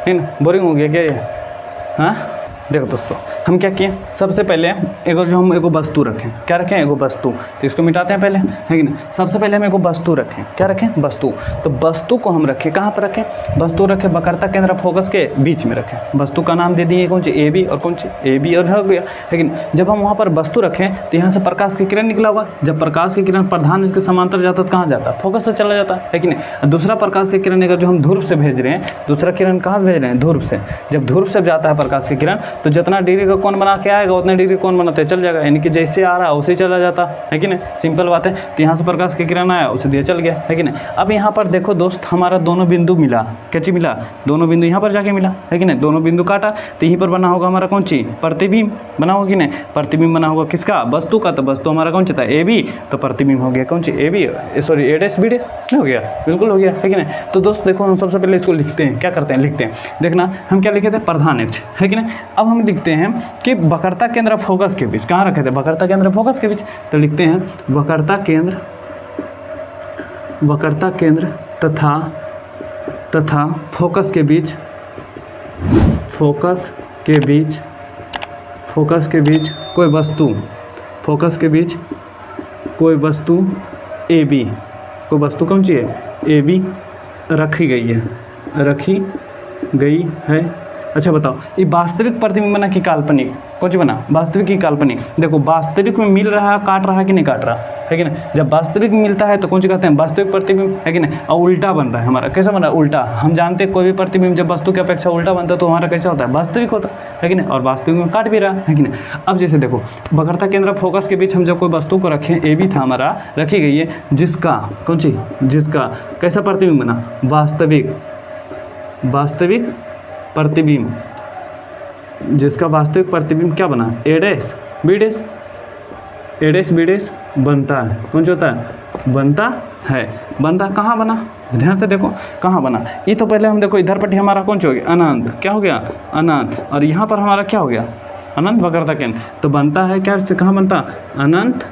ठीक ना। बोरिंग हो गया क्या ये, हाँ। देखो दोस्तों हम क्या किए, सबसे पहले एगो जो हम एगो वस्तु रखें, क्या रखें, एगो वस्तु, तो इसको मिटाते हैं पहले, है कि नहीं। सबसे पहले हम एगो वस्तु रखें, क्या रखें, वस्तु। तो वस्तु को हम रखें, कहाँ पर रखें, वस्तु रखें वक्रता केंद्र फोकस के बीच में रखें। वस्तु का नाम दे दिए कौन सी, ए बी, और कौन सी ए बी, और हो गया। लेकिन जब हम वहाँ पर वस्तु रखें तो यहाँ से प्रकाश की किरण निकला होगा, जब प्रकाश की किरण प्रधान इसके समांतर जाता है तो कहाँ जाता, फोकस से चला जाता है कि नहीं। दूसरा प्रकाश की किरण अगर जो हम ध्रुव से भेज रहे हैं, दूसरा किरण कहाँ से भेज रहे हैं, ध्रुव से। जब ध्रुव से जाता है प्रकाश की किरण तो जितना डिग्री का कोण बना के आएगा उतने डिग्री कोण बनाते चल जाएगा, यानी कि जैसे आ रहा है उसे चला जाता है कि नहीं, सिंपल बात है। तो यहाँ से प्रकाश की किरण आया उसे दिया चल गया, है कि नहीं। अब यहाँ पर देखो दोस्त हमारा दोनों बिंदु मिला, क्या चीज मिला, दोनों बिंदु यहाँ पर जाके मिला, है कि नहीं। दोनों बिंदु काटा तो यहीं पर बना होगा हमारा कौन सी, प्रतिबिंब बना होगा कि नहीं, प्रतिबिंब बना होगा किसका, वस्तु का। तो वस्तु हमारा कौन सा था, ए बी, तो प्रतिबिंब हो गया कौन सी, A B, sorry A dash B dash, हो गया, बिल्कुल हो गया, है कि नहीं। तो दोस्त देखो हम सबसे पहले इसको लिखते हैं, क्या करते हैं, लिखते हैं, देखना हम क्या लिखे थे, प्रधान अक्ष, है कि नहीं। अब हम लिखते हैं कि वक्रता केंद्र फोकस के बीच, कहाँ रखे थे, वक्रता केंद्र फोकस के बीच। तो लिखते हैं वक्रता केंद्र तथा फोकस के बीच, फोकस के बीच कोई वस्तु, फोकस के बीच कोई वस्तु ए बी, कोई वस्तु कौन सी है, ए बी रखी गई है। अच्छा बताओ ये वास्तविक प्रतिबिंब बना कि काल्पनिक, कौन सी बना, वास्तविक की काल्पनिक। देखो वास्तविक में मिल रहा है, काट रहा है कि नहीं काट रहा है कि नहीं। जब वास्तविक मिलता है तो कौन सी कहते हैं, वास्तविक प्रतिबिंब, है कि नहीं। और उल्टा बन रहा है हमारा, कैसा बन रहा है, उल्टा। हम जानते हैं कोई भी प्रतिबिंब जब वस्तु की अपेक्षा उल्टा बनता है तो हमारा कैसा होता है, वास्तविक होता है कि नहीं। और वास्तविक में काट भी रहा है कि नहीं। अब जैसे देखो वक्रता केंद्र फोकस के बीच हम जब कोई वस्तु को रखें, ए बी था हमारा, रखी गई है, जिसका कौन सी, जिसका कैसा प्रतिबिंब बना, वास्तविक प्रतिबिंब, जिसका वास्तविक प्रतिबिंब क्या बना, ए डैश बी डैश, ए डैश बी डैश बनता है, कौन सा होता है, बनता है। बनता कहाँ बना, ध्यान से देखो कहाँ बना। ये तो पहले हम देखो इधर पट्टी हमारा कौन सा हो गया, अनंत, क्या हो गया, अनंत। और यहाँ पर हमारा क्या हो गया, अनंत वक्रता केंद्र। तो बनता है क्या, से कहाँ बनता, अनंत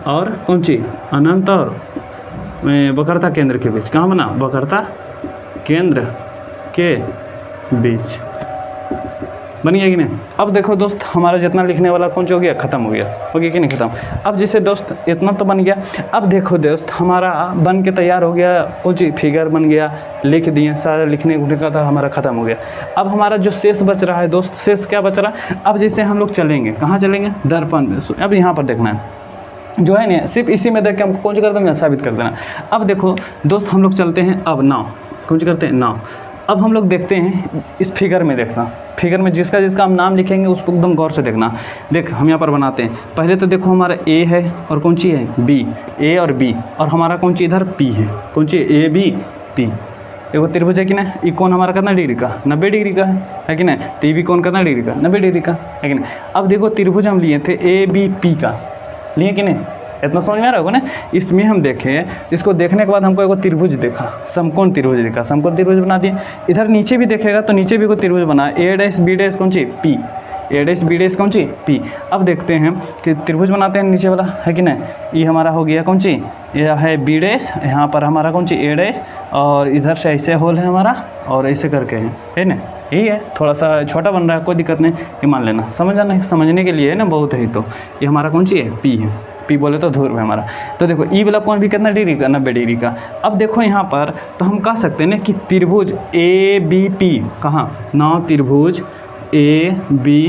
और कौन सी, अनंत और वक्रता केंद्र के बीच, कहाँ बना, वक्रता केंद्र के बीच बन गया कि नहीं। अब देखो दोस्त हमारा जितना लिखने वाला कौन सा हो गया, खत्म हो गया कि नहीं, खत्म। अब जैसे दोस्त इतना तो बन गया। अब देखो दोस्त हमारा बन के तैयार हो गया, कौन सी फिगर बन गया, लिख दिए, सारा लिखने का था हमारा खत्म हो गया। अब हमारा जो शेष बच रहा है दोस्त, शेष क्या बच रहा है। अब जैसे हम लोग चलेंगे, कहाँ चलेंगे, दर्पण में। अब यहाँ पर देखना है, जो है ना सिर्फ इसी में देख के हमको कौन सी कर देंगे, साबित कर देना। अब देखो दोस्त हम लोग चलते हैं अब नाउ, कौन सी करते हैं नाउ। अब हम लोग देखते हैं इस फिगर में, देखना फिगर में जिसका जिसका हम नाम लिखेंगे उसको एकदम गौर से देखना। देख हम यहाँ पर बनाते हैं, पहले तो देखो हमारा ए है और कौन सी है बी, ए और बी, और हमारा कौन सी इधर पी है, कौन सी ए बी पी। एगो त्रिभुज है कि ना, ये कोण हमारा कितना डिग्री का, 90 डिग्री का है कि ना, तो ये भी कोण कितना डिग्री का, 90 डिग्री का है कि ना। अब देखो त्रिभुज हम लिए थे ए बी पी का, लिए कि नहीं, इतना समझ में आ रहा होगा ना। इसमें हम देखें, इसको देखने के बाद हमको एगो त्रिभुज देखा, समकोण त्रिभुज देखा, समकोण त्रिभुज बना दिए। इधर नीचे भी देखेगा तो नीचे भी कोई त्रिभुज बना, ए डैश बी डैश कौन सी पी, ए डैश बी डैश कौन सी पी। अब देखते हैं कि त्रिभुज बनाते हैं नीचे वाला है कि नहीं, ये हमारा हो गया कौन सी, यह है बी डैश, यहाँ पर हमारा कौन सी ए डैश, और इधर से ऐसे होल है हमारा और ऐसे करके है ना, यही है। थोड़ा सा छोटा बन रहा है, कोई दिक्कत नहीं, ये मान लेना, समझने के लिए है ना बहुत है। तो ये हमारा कौन सी है पी है, पी बोले तो ध्रुव है हमारा। तो देखो ई वाला कोण भी कितना डिग्री का, 90 डिग्री का। अब देखो यहाँ पर तो हम कह सकते हैं ना कि त्रिभुज ए बी पी, कहाँ नाउ त्रिभुज ए बी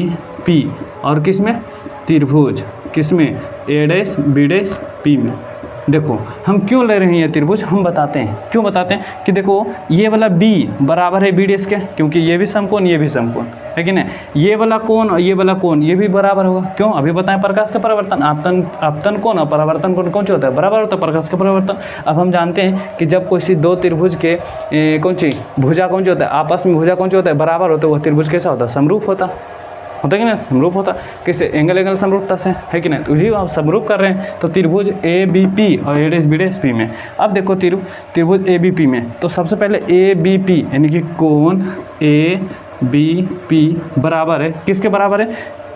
पी, और किस में, त्रिभुज किस में, ए डैश बी डैश पी में। देखो हम क्यों ले रहे हैं ये त्रिभुज, हम बताते हैं क्यों बताते हैं कि देखो ये वाला B बराबर है बी डैश के, क्योंकि ये भी समकोण ये भी समकोण है कि नहीं, ये वाला कोण और ये वाला कोण ये भी बराबर होगा। क्यों, अभी बताएं, प्रकाश का परावर्तन, आपतन कोण और परावर्तन कोण कौन सा होता है, बराबर होता है प्रकाश का परावर्तन। अब हम जानते हैं कि जब कोई दो त्रिभुज के कौन सी भुजा कौन सी होता है, आपस में भुजा कौन सी होता है, बराबर होता है, वह त्रिभुज कैसा होता है, समरूप होता होता कि नहीं, समरूप होता। किससे, एंगल समरूपता से है कि नहीं, तो यही आप समरूप कर रहे हैं। तो त्रिभुज ए बी पी और ए डैश बी डैश पी में। अब देखो त्रिभुज ए बी पी में, तो सबसे पहले ए बी पी यानी कि कोण ए बी पी बराबर है, किसके बराबर है,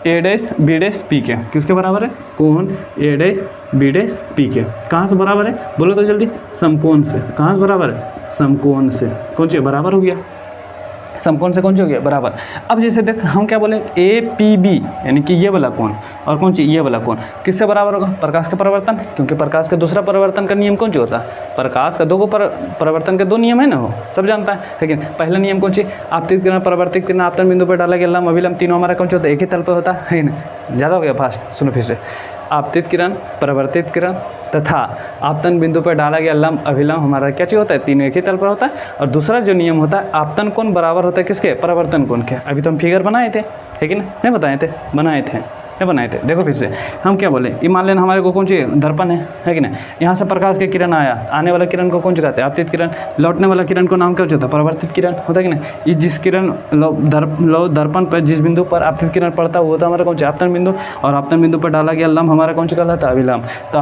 ए डैश बी डैश पी के, किसके बराबर है, कोण ए डैश बी डैश पी के। कहाँ से बराबर है बोलो तो जल्दी, समकोण से। कहाँ से बराबर है, समकोण से। कौन सी बराबर हो गया, समकोण से कौन सी हो गया, बराबर। अब जैसे देख हम क्या बोले, ए पी बी यानी कि ये वाला कोण और कौन सी ये वाला कोण किससे बराबर होगा, प्रकाश के परावर्तन, क्योंकि प्रकाश का दूसरा परावर्तन का नियम कौन सी होता है, प्रकाश का दो परावर्तन के दो नियम है ना, वो सब जानता है। लेकिन पहला नियम कौन सी, आपतित किरण परावर्तित किरण आपतन बिंदु पर डाला गया लंब अभिलंब तीनों हमारा कौन सी होता है, एक ही तल पर होता है ना। ज़्यादा हो गया फास्ट, सुनो फिर से, आपतित किरण परावर्तित किरण तथा आपतन बिंदु पर डाला गया लंब अभिलंब हमारा क्या चीज़ होता है, तीनों एक ही तल पर होता है। और दूसरा जो नियम होता है, आपतन कोण बराबर होता है किसके, परावर्तन कोण के। अभी तो हम फिगर बनाए थे, लेकिन नहीं बताए थे, बनाए थे नहीं बनाए थे। देखो फिर से हम क्या बोले, ये मान लेना हमारे को कौन सी दर्पण है कि नहीं, यहाँ से प्रकाश के किरण आया, आने वाला किरण को कौन सी कहते हैं, आपतित किरण। लौटने वाला किरण को नाम क्या होता है, परावर्तित किरण होता है कि नहीं। ये जिस किरण दर्पण पर जिस बिंदु पर आपतित किरण पड़ता है वो होता है हमारा कौन सा, आपतन बिंदु, और आपतन बिंदु पर डाला गया लंब हमारा कौन सा कहलाता है, अभिलंब। तो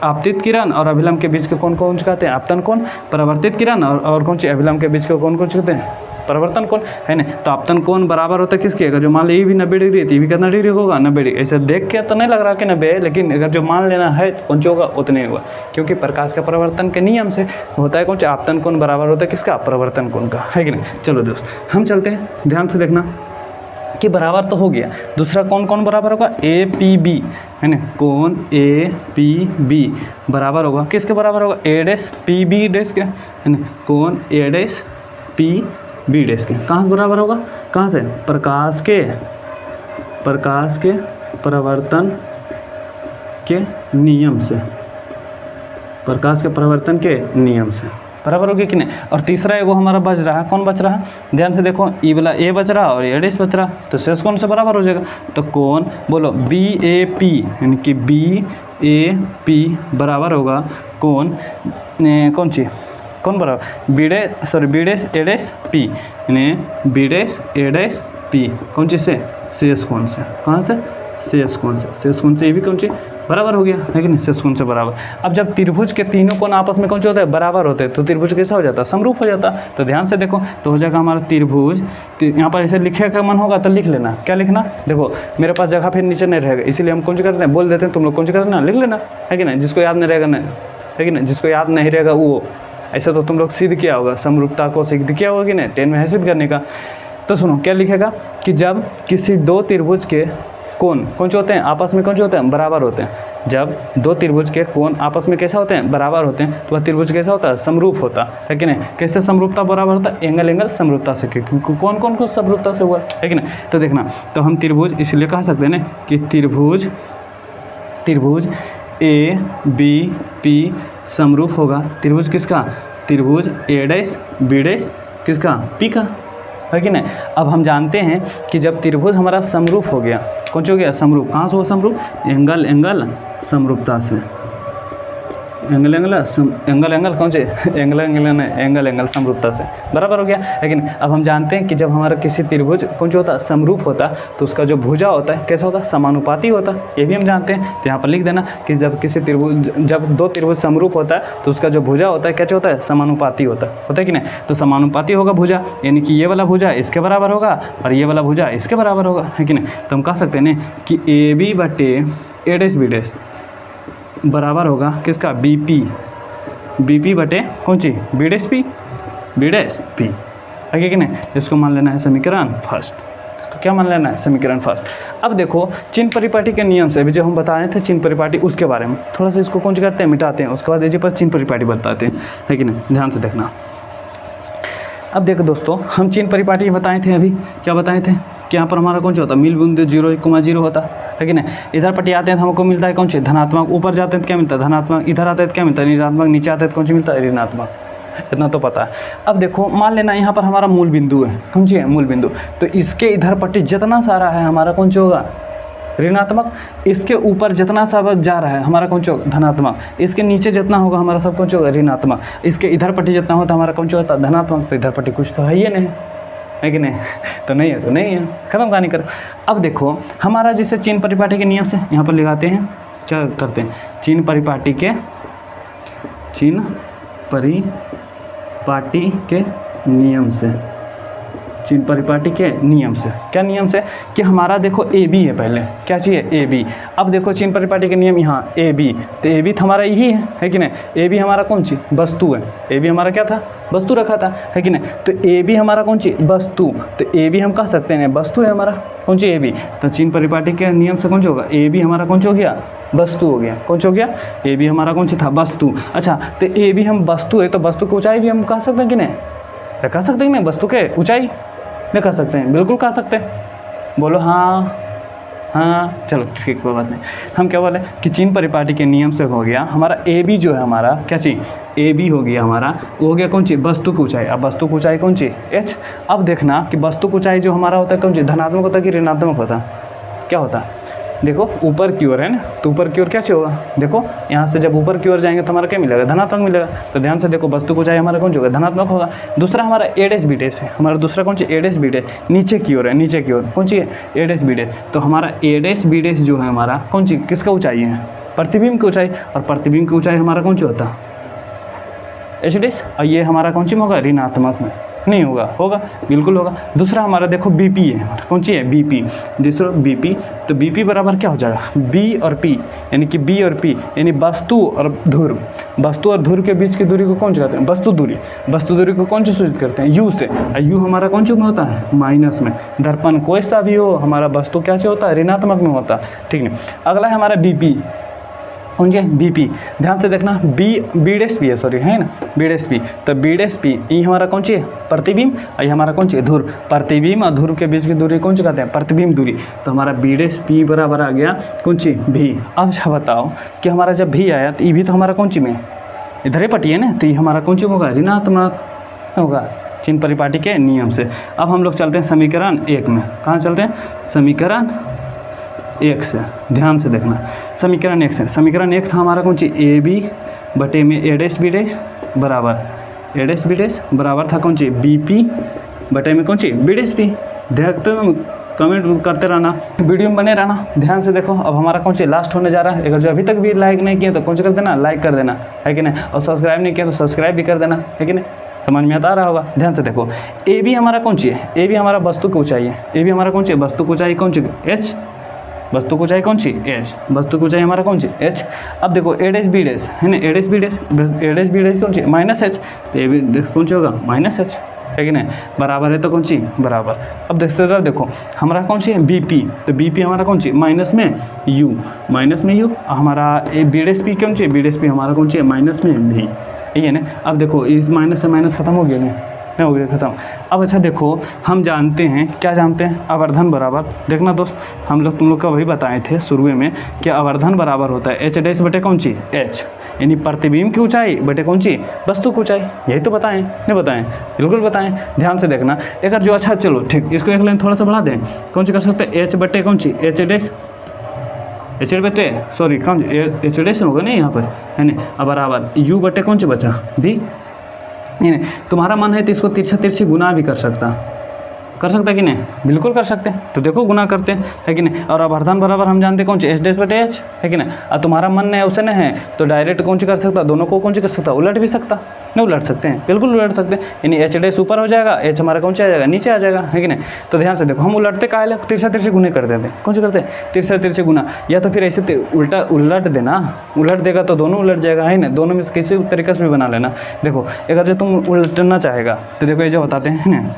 आपतित किरण और अभिलंब के बीच के कौन सा कहते हैं, आपतन कोण। परावर्तित किरण और कौन सी अभिलंब के बीच के कौन सा कहते हैं, परावर्तन कोण है ना। तो आपतन कोण बराबर होता है किसके, अगर जो मान ली ये भी 90 डिग्री है तो ये भी कितना डिग्री होगा, 90 डिग्री। ऐसे देख के तो नहीं लग रहा कि 90 है, लेकिन अगर जो मान लेना है तो कौन सा होगा, उतने होगा, क्योंकि प्रकाश का परावर्तन के नियम से होता है कौन सा, आपतन कोण बराबर होता है किसका, परावर्तन कोण का, है कि नहीं। चलो दोस्त हम चलते हैं, ध्यान से देखना कि बराबर तो हो गया। दूसरा कौन बराबर होगा, ए पी बी है ना, कोण ए पी बी बराबर होगा किसके बराबर होगा, ए डैश पी बी डैश के है ना, कोण ए डैश पी बी डैश के। कहाँ से बराबर होगा, कहाँ से, प्रकाश के परावर्तन के नियम से, प्रकाश के परावर्तन के नियम से बराबर होगी कि नहीं। और तीसरा एगो हमारा बच रहा है, कौन बच रहा है, ध्यान से देखो, ई वाला ए बच रहा और ए डैश बच रहा, तो शेष कौन से बराबर हो जाएगा, तो कौन बोलो बी ए पी यानी कि बी ए पी बराबर होगा कौन सी, कौन बराबर, बी डैश ए डैश पी यानी बी डैश ए डैश पी कौन सी से, शेष कौन से, कहाँ से, शेष कौन से, ये भी कौन सी बराबर हो गया है कि नहीं, शेष कौन से बराबर। अब जब त्रिभुज के तीनों कोण आपस में कौन सा होता है, बराबर होते हैं, तो त्रिभुज कैसा हो जाता है, समरूप हो जाता है। तो ध्यान से देखो, तो हो जाएगा हमारा त्रिभुज, यहाँ पर ऐसे लिखे का मन होगा तो लिख लेना, क्या लिखना, देखो मेरे पास जगह फिर नीचे नहीं रहेगा, इसीलिए हम कौन सी करते हैं, बोल देते हैं, तुम लोग कौन सी करना, लिख लेना, है कि नहीं। जिसको याद नहीं रहेगा नहीं, है कि नहीं, जिसको याद नहीं रहेगा वो, ऐसा तो तुम लोग सिद्ध किया होगा, समरूपता को सिद्ध किया होगा कि नहीं, 10 में है सिद्ध करने का। तो सुनो क्या लिखेगा कि जब किसी दो त्रिभुज के कोण कौन से होते हैं, आपस में कौन से होते हैं, बराबर होते हैं। जब दो त्रिभुज के कोण आपस में कैसा होते हैं, बराबर होते हैं, तो वह त्रिभुज कैसा होता है, समरूप होता है कि नहीं। कैसे समरूपता बराबर होता है, एंगल समरूपता से, क्योंकि कौन को समरूपता से हुआ है कि नहीं। तो देखना, तो हम त्रिभुज इसलिए कह सकते हैं ना कि त्रिभुज ए बी पी समरूप होगा त्रिभुज किसका, त्रिभुज ए डैश बी डैश किसका, पी का, है कि नहीं। अब हम जानते हैं कि जब त्रिभुज हमारा समरूप हो गया, कौन सा हो गया, समरूप, कहाँ से हो समरूप, एंगल एंगल समरूपता से, एंगल एंगल कौन से, एंगल एंगल समरूपता से बराबर हो गया। लेकिन अब हम जानते हैं कि जब हमारा किसी त्रिभुज कौन सा होता है, समरूप होता, तो उसका जो भुजा होता है कैसा होता है, समानुपाती होता, ये भी हम जानते हैं। तो यहाँ पर लिख देना कि जब किसी त्रिभुज, जब दो त्रिभुज समरूप होता है तो उसका जो भुजा होता है कैसे होता है, समानुपाती होता है कि नहीं। तो समानुपाती होगा भुजा, यानी कि ये वाला भुजा इसके बराबर होगा और ये वाला भुजा इसके बराबर होगा, है कि नहीं। तो हम कह सकते हैं ना कि ए बी बटे ए डैश बी डैश बराबर होगा किसका, बी पी बटे कौन सी, बी डैश पी है कि नहीं। इसको मान लेना है समीकरण फर्स्ट, इसको क्या मान लेना है, समीकरण फर्स्ट। अब देखो चिन्ह परिपाटी के नियम से, अभी जो हम बताए थे चिन्ह परिपाटी, उसके बारे में थोड़ा सा इसको कौन करते हैं, मिटाते हैं, उसके बाद ये पास चिन्ह परिपाटी बताते हैं, है कि नहीं, ध्यान से देखना। अब देखो दोस्तों, हम चिन्ह परिपाटी बताए थे, अभी क्या बताए थे कि यहाँ पर हमारा कौन सा होता है, मिल बिंदु 0,0 होता है कि नहीं। इधर पट्टी आते हैं तो हमको मिलता है कौन सी, धनात्मक, ऊपर जाते हैं तो क्या मिलता है, धनात्मक, इधर आते हैं तो क्या मिलता है, ऋणात्मक, नीचे आते हैं तो कौन सी मिलता है, ऋणात्मक, इतना तो पता है। अब देखो मान लेना यहाँ पर हमारा मूल बिंदु है, कौन सी है, मूल बिंदु, तो इसके इधर पट्टी जितना सारा है हमारा कौन सा होगा, ऋणात्मक, इसके ऊपर जितना सा जा रहा है हमारा कौन सा होगा, धनात्मक, इसके नीचे जितना होगा हमारा सब कौन सा होगा, ऋणात्मक, इसके इधर पट्टी जितना होता है हमारा कौन सा होता है, धनात्मक। तो इधर पट्टी कुछ तो है ही नहीं, है कि नहीं, तो नहीं है तो नहीं है, खत्म कहानी करो। अब देखो हमारा जैसे चिन्ह परिपाटी के नियम से यहाँ पर लगाते हैं, क्या करते हैं, चिन्ह परिपाटी के नियम से, चिन्ह परिपाटी के नियम से, क्या नियम से कि हमारा देखो ए बी है, पहले क्या चाहिए, ए बी। अब देखो चिन्ह परिपाटी के नियम यहाँ ए बी, तो ए बी तो हमारा यही है कि नहीं, ए बी हमारा कौन सी वस्तु है, ए बी हमारा क्या था, वस्तु रखा था, है कि नहीं। तो ए बी हमारा कौन सी वस्तु, तो ए बी हम कह सकते हैं वस्तु है हमारा कौन सी, ए बी। तो चिन्ह परिपाटी के नियम से कौन सा होगा, ए बी हमारा कौन सा हो गया, वस्तु हो गया, कौन सा हो गया, ए बी हमारा कौन सी था, वस्तु। अच्छा, तो ए बी हम वस्तु है तो वस्तु की ऊंचाई भी हम कह सकते हैं कि नहीं, कह सकते हैं कि नहीं, वस्तु के ऊंचाई नहीं कह सकते हैं, बिल्कुल कह सकते हैं, बोलो हाँ हाँ, चलो ठीक, कोई बात नहीं। हम क्या बोले कि चिन्ह परिपाटी के नियम से हो गया हमारा ए बी जो है हमारा क्या चीज, ए बी हो गया हमारा, वो हो गया कौन सी, वस्तु की ऊंचाई। अब वस्तु की ऊंचाई कौन सी, एच। अब देखना कि वस्तु की ऊंचाई जो हमारा होता है कौन सी, धनात्मक होता है कि ऋणात्मक होता है, क्या होता है, देखो ऊपर की ओर है ना, तो ऊपर की ओर क्या होगा, देखो यहाँ से जब ऊपर की ओर जाएंगे तो हमारा क्या मिलेगा, धनात्मक मिलेगा। तो ध्यान से देखो वस्तु को चाहे हमारा कौन सा होगा, धनात्मक होगा। दूसरा हमारा ए डैश बी डैश है, हमारा दूसरा कौन सी, ए डैश बी डैश, नीचे की ओर है, नीचे की ओर कौन सी है, ए डैश बी डैश। तो हमारा ए डैश बी डैश जो है हमारा कौन सी, किसका ऊंचाई है, प्रतिबिंब की ऊंचाई, और प्रतिबिंब की ऊंचाई हमारा कौन सा होता है, एच डैश, और ये हमारा कौन सी में होगा, ऋणात्मक में नहीं होगा, होगा बिल्कुल होगा। दूसरा हमारा देखो बीपी है, हमारा कौन सी है, बीपी, दूसरा बीपी। तो बीपी बराबर क्या हो जाएगा, बी और पी, यानी कि बी और पी यानी वस्तु और ध्रुव, वस्तु और ध्रुव के बीच की दूरी को कौन सा कहते हैं, वस्तु दूरी, वस्तु दूरी को कौन से सूचित करते हैं, यू से, और यू हमारा कौन से में होता है, माइनस में। दर्पण कोई सा भी हो हमारा वस्तु क्या से होता है, ऋणात्मक में होता है, ठीक है। अगला है हमारा बीपी, कौन सी है, बीपी। ध्यान से देखना, बी डैश पी है, सॉरी है ना, बी डैश पी। तो बी डैश पी ये हमारा कौन सी है, प्रतिबिंब, और ये हमारा कौन सी है, ध्रुव। प्रतिबिंब और ध्रुव के बीच की दूरी कौन सी कहते हैं, प्रतिबिंब दूरी। तो हमारा बी डैश पी बराबर आ गया कौन सी, भी। अब अच्छा बताओ कि हमारा जब भी आया तो ये भी तो हमारा कौन सी में, इधर ही पटी है ना, तो ये हमारा कौन सी होगा, ऋणात्मक होगा, चिन्ह परिपाटी के नियम से। अब हम लोग चलते हैं समीकरण 1 में, कहाँ चलते हैं, समीकरण 1 से, ध्यान से देखना, समीकरण 1 से। समीकरण 1 था हमारा कौन सी, ए बी बटे में ए डैश बी डैश बराबर, ए डैश बी डैश बराबर था कौन सी, बी पी बटे में कौन सी, बी डैश पी। देखते हो, कमेंट करते रहना, वीडियो में बने रहना, ध्यान से देखो। अब हमारा कौन सी लास्ट होने जा रहा है, अगर जो अभी तक भी लाइक नहीं किया तो कौन सा कर देना, लाइक कर देना, है कि नहीं, और सब्सक्राइब नहीं किया तो सब्सक्राइब भी कर देना, है कि नहीं, समझ में आता रहा होगा। ध्यान से देखो, ए बी हमारा कौन सी है, ए बी हमारा वस्तु की ऊंचाई है, ए बी हमारा कौन सी है, वस्तु की ऊंचाई कौन सी, एच, वस्तु को ऊंचाई कौन सी, एच, वस्तु को ऊंचाई हमारा कौन सी, एच। अब देखो ए डैश बी डैश है ना, ए डैश बी डैश, ए डैश बी डैश कौन सी, माइनस एच, तो ए बी कौन सी होगा, माइनस एच, है कि नहीं, बराबर है तो कौन सी, बराबर। अब देखो हमारा कौन सी है, बी पी, तो बी पी हमारा कौन सी, माइनस में यू, माइनस में यू, हमारा बी डैश पी कौन सी, बी डैश पी हमारा कौन सी है, माइनस में भी, यही है ना। अब देखो इस माइनस से माइनस खत्म हो गया ना, नहीं हो गया खत्म। अब अच्छा देखो, हम जानते हैं, क्या जानते हैं, आवर्धन बराबर, देखना दोस्त हम लोग तुम लोग को वही बताए थे शुरू में कि आवर्धन बराबर होता है एच डैश बटे कौन सी एच, यानी प्रतिबिंब की ऊंचाई बटे कौन सी वस्तु की ऊंचाई। यही तो बताएं, नहीं बताएं, बिल्कुल बताएं, ध्यान से देखना। अगर जो अच्छा चलो ठीक, इसको एक लाइन थोड़ा सा बढ़ा दें, कौन सी कर सकते हैं, एच बटे कौन सी एच डैश, एच बटे सॉरी कौन एच डैश होगा नहीं यहाँ पर, है नहीं, अब बराबर यू बटे कौन सी बचा भी। नहीं, तुम्हारा मन है तो इसको तिरछा तिरछी गुना भी कर सकता कि नहीं, बिल्कुल कर सकते हैं। तो देखो गुना करते हैं, है कि नहीं। और आवर्धन बराबर हम जानते हैं कौन सी एच डैश बटे एच, है कि नहीं। और तुम्हारा मन है उसे नहीं है तो डायरेक्ट कौन सी कर सकता, दोनों को कौन सी कर सकता, उलट भी सकता, नहीं उलट सकते हैं, बिल्कुल उलट सकते हैं। यानी एच डैश ऊपर हो जाएगा, एच हमारा कौन सा आ जाएगा, नीचे आ जाएगा, है कि नहीं। तो ध्यान से देखो, हम उलटते काहे ले, तिरछा तिरछी गुने कर देते हैं, कौन सी करते हैं, तिरछा तिरछी गुना। या तो फिर ऐसे उल्टा उलट देना, उलट देगा तो दोनों उलट जाएगा, है ना। दोनों में किसी तरीके से भी बना लेना। देखो अगर जो तुम उलटना चाहेगा तो देखो ये जो बताते हैं ना,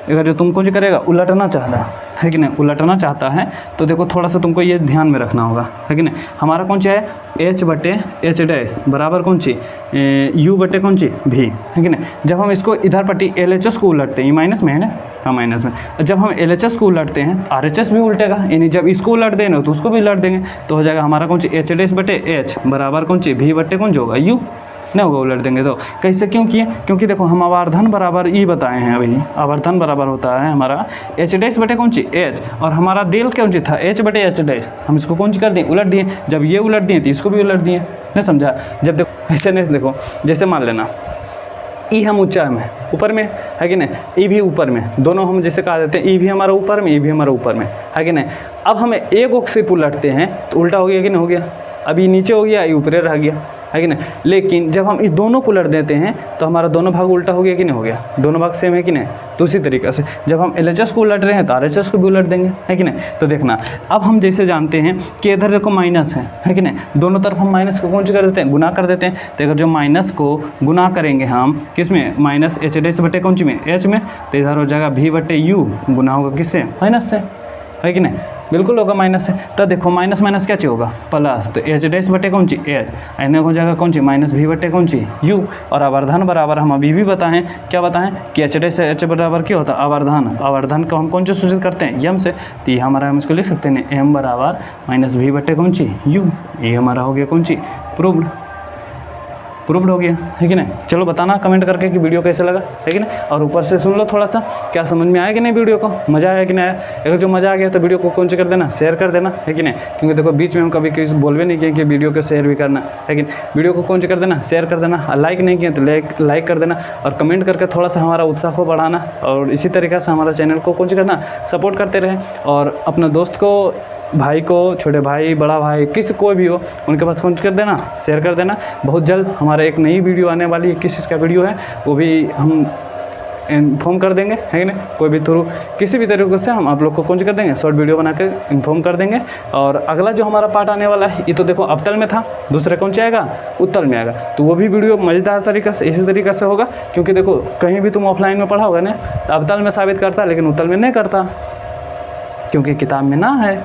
अगर जो तुमको जो करेगा उलटना चाहता है कि नहीं, उलटना चाहता है तो देखो थोड़ा सा तुमको ये ध्यान में रखना होगा, है कि नहीं। हमारा कौन सी है एच बटे एच डैश बराबर कौन सी यू बटे कौन सी भी, है कि नहीं। जब हम इसको इधर पट्टी एल एच एस को उलटते हैं, ये माइनस में है ना, हाँ माइनस में, जब हम एल एच एस को उलटते हैं आर एच एस भी उल्टेगा, यानी जब इसको उलट देंगे तो उसको भी उलट देंगे, तो हो जाएगा हमारा कौन सी एच डैश बटे एच बराबर कौन सी भी बटे कौन सी होगा यू, नहीं होगा, उलट देंगे तो। कैसे क्यों किए, क्योंकि देखो हम आवर्धन बराबर ई बताए हैं अभी, आवर्धन बराबर होता है हमारा एच डैश बटे कौन सी एच, और हमारा दिल कौन सी था एच बटे एच डैश, हम इसको कौन सी कर दिए उलट दिए। जब ये उलट दिए तो इसको भी उलट दिए, नहीं समझा। जब देखो ऐसे नहीं, देखो जैसे मान लेना ई हम ऊंचा में ऊपर में, है कि नहीं, ई भी ऊपर में, दोनों हम जैसे कहा देते हैं ई भी हमारा ऊपर में, ई भी हमारा ऊपर में, है कि नहीं। अब हमें एक ओक से उलटते हैं तो उल्टा हो गया कि नहीं हो गया, अभी नीचे हो गया, ये ऊपर रह गया, है कि नहीं। लेकिन जब हम इस दोनों को उलट देते हैं तो हमारा दोनों भाग उल्टा हो गया कि नहीं हो गया, दोनों भाग सेम है कि नहीं। तो उसी तरीके से जब हम एल एच एस को उलट रहे हैं तो आर एच एस को भी उलट देंगे, है कि नहीं। तो देखना अब हम जैसे जानते हैं कि इधर देखो माइनस है कि नहीं, दोनों तरफ हम माइनस को कौन सी कर देते हैं, गुना कर देते हैं। तो अगर जो माइनस को गुना करेंगे हम किस में, माइनस एच डैश बटे कौन सी में एच में, तो इधर हो जाएगा भी बटे यू, गुना होगा किससे, माइनस से, है कि नहीं, बिल्कुल होगा माइनस से। तो देखो माइनस माइनस क्या चाहिए होगा प्लस, तो एच डैश बटे कौन सी एच, एन हो जाएगा कौन सी माइनस भी बटे कौन सी यू। और आवर्धन बराबर हम अभी भी बताएं, क्या बताएं कि एच डैश एच बराबर क्या होता है आवर्धन, आवर्धन को हम कौन से सूचित करते हैं यम से, तो ये हमारा हम इसको लिख सकते हैं एम बराबर माइनस भी बटे कौन सी यू। ये हमारा हो गया कौन सी प्रूव्ड हो गया, है कि नहीं। चलो बताना कमेंट करके कि वीडियो कैसे लगा, है कि नहीं। और ऊपर से सुन लो थोड़ा सा, क्या समझ में आया कि नहीं, वीडियो को मज़ा आया कि नहीं आया। अगर जो मज़ा आ गया तो वीडियो को कौन सी कर देना, शेयर कर देना, है कि नहीं। क्योंकि देखो बीच में हम कभी किसी बोल भी नहीं किए कि वीडियो को शेयर भी करना, है कि वीडियो को कौन सी कर देना, शेयर कर देना। और लाइक नहीं किए तो लाइक कर देना, और कमेंट करके थोड़ा सा हमारा उत्साह को बढ़ाना। और इसी तरीके से हमारा चैनल को कौन सी करना, सपोर्ट करते रहे। और अपने दोस्त को, भाई को, छोटे भाई, बड़ा भाई, किसी कोई भी हो उनके पास कौन कर देना, शेयर कर देना। बहुत जल्द हमारा एक नई वीडियो आने वाली है, किस चीज़ का वीडियो है वो भी हम इन्फॉर्म कर देंगे, है कि नहीं। कोई भी थ्रू किसी भी तरीके से हम आप लोग को कौन कर देंगे, शॉर्ट वीडियो बना के इन्फॉर्म कर देंगे। और अगला जो हमारा पार्ट आने वाला है, ये तो देखो अवतल में था, दूसरा कौन से आएगा, उत्तल में आएगा। तो वो भी वीडियो मज़ेदार तरीके से इसी तरीके से होगा। क्योंकि देखो कहीं भी तुम ऑफलाइन में पढ़ा होगा ना, अवतल में साबित करता लेकिन उत्तल में नहीं करता, क्योंकि किताब में ना है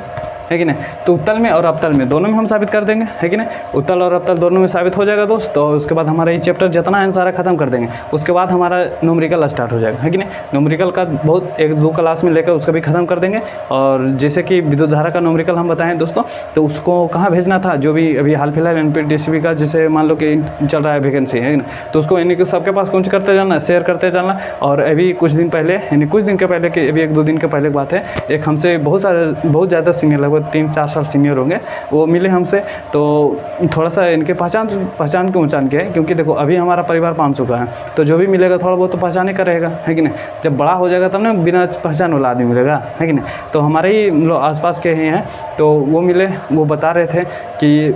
कि नहीं। तो उत्तल में और अवतल में दोनों में हम साबित कर देंगे, है कि नहीं। उत्तल और अवतल दोनों में साबित हो जाएगा दोस्त। तो उसके बाद हमारा ये चैप्टर जितना है सारा खत्म कर देंगे। उसके बाद हमारा न्यूमेरिकल स्टार्ट हो जाएगा, है कि नहीं। न्यूमेरिकल का बहुत 1-2 क्लास में लेकर उसका भी खत्म कर देंगे। और जैसे कि विद्युत धारा का न्यूमेरिकल हम बताएं दोस्तों, तो उसको कहाँ भेजना था, जो भी अभी हाल फिलहाल NPTEL का जैसे मान लो कि चल रहा है वैकेंसी, है ना, तो उसको यानी कि सबके पास कौन सी करते जाना, शेयर करते जाना। और अभी कुछ दिन पहले, यानी कुछ दिन के पहले कि अभी 1-2 दिन के पहले की बात है, एक हमसे बहुत ज़्यादा सीनियर, लगभग 3-4 साल सीनियर होंगे, वो मिले हमसे। तो थोड़ा सा इनके पहचान के उचान के है, क्योंकि देखो अभी हमारा परिवार 500 का है, तो जो भी मिलेगा थोड़ा बहुत तो पहचान ही करेगा, है कि नहीं। जब बड़ा हो जाएगा तब ना बिना पहचान वाला आदमी मिलेगा, है कि नहीं। तो हमारे ही आसपास के ही हैं, तो वो मिले, वो बता रहे थे कि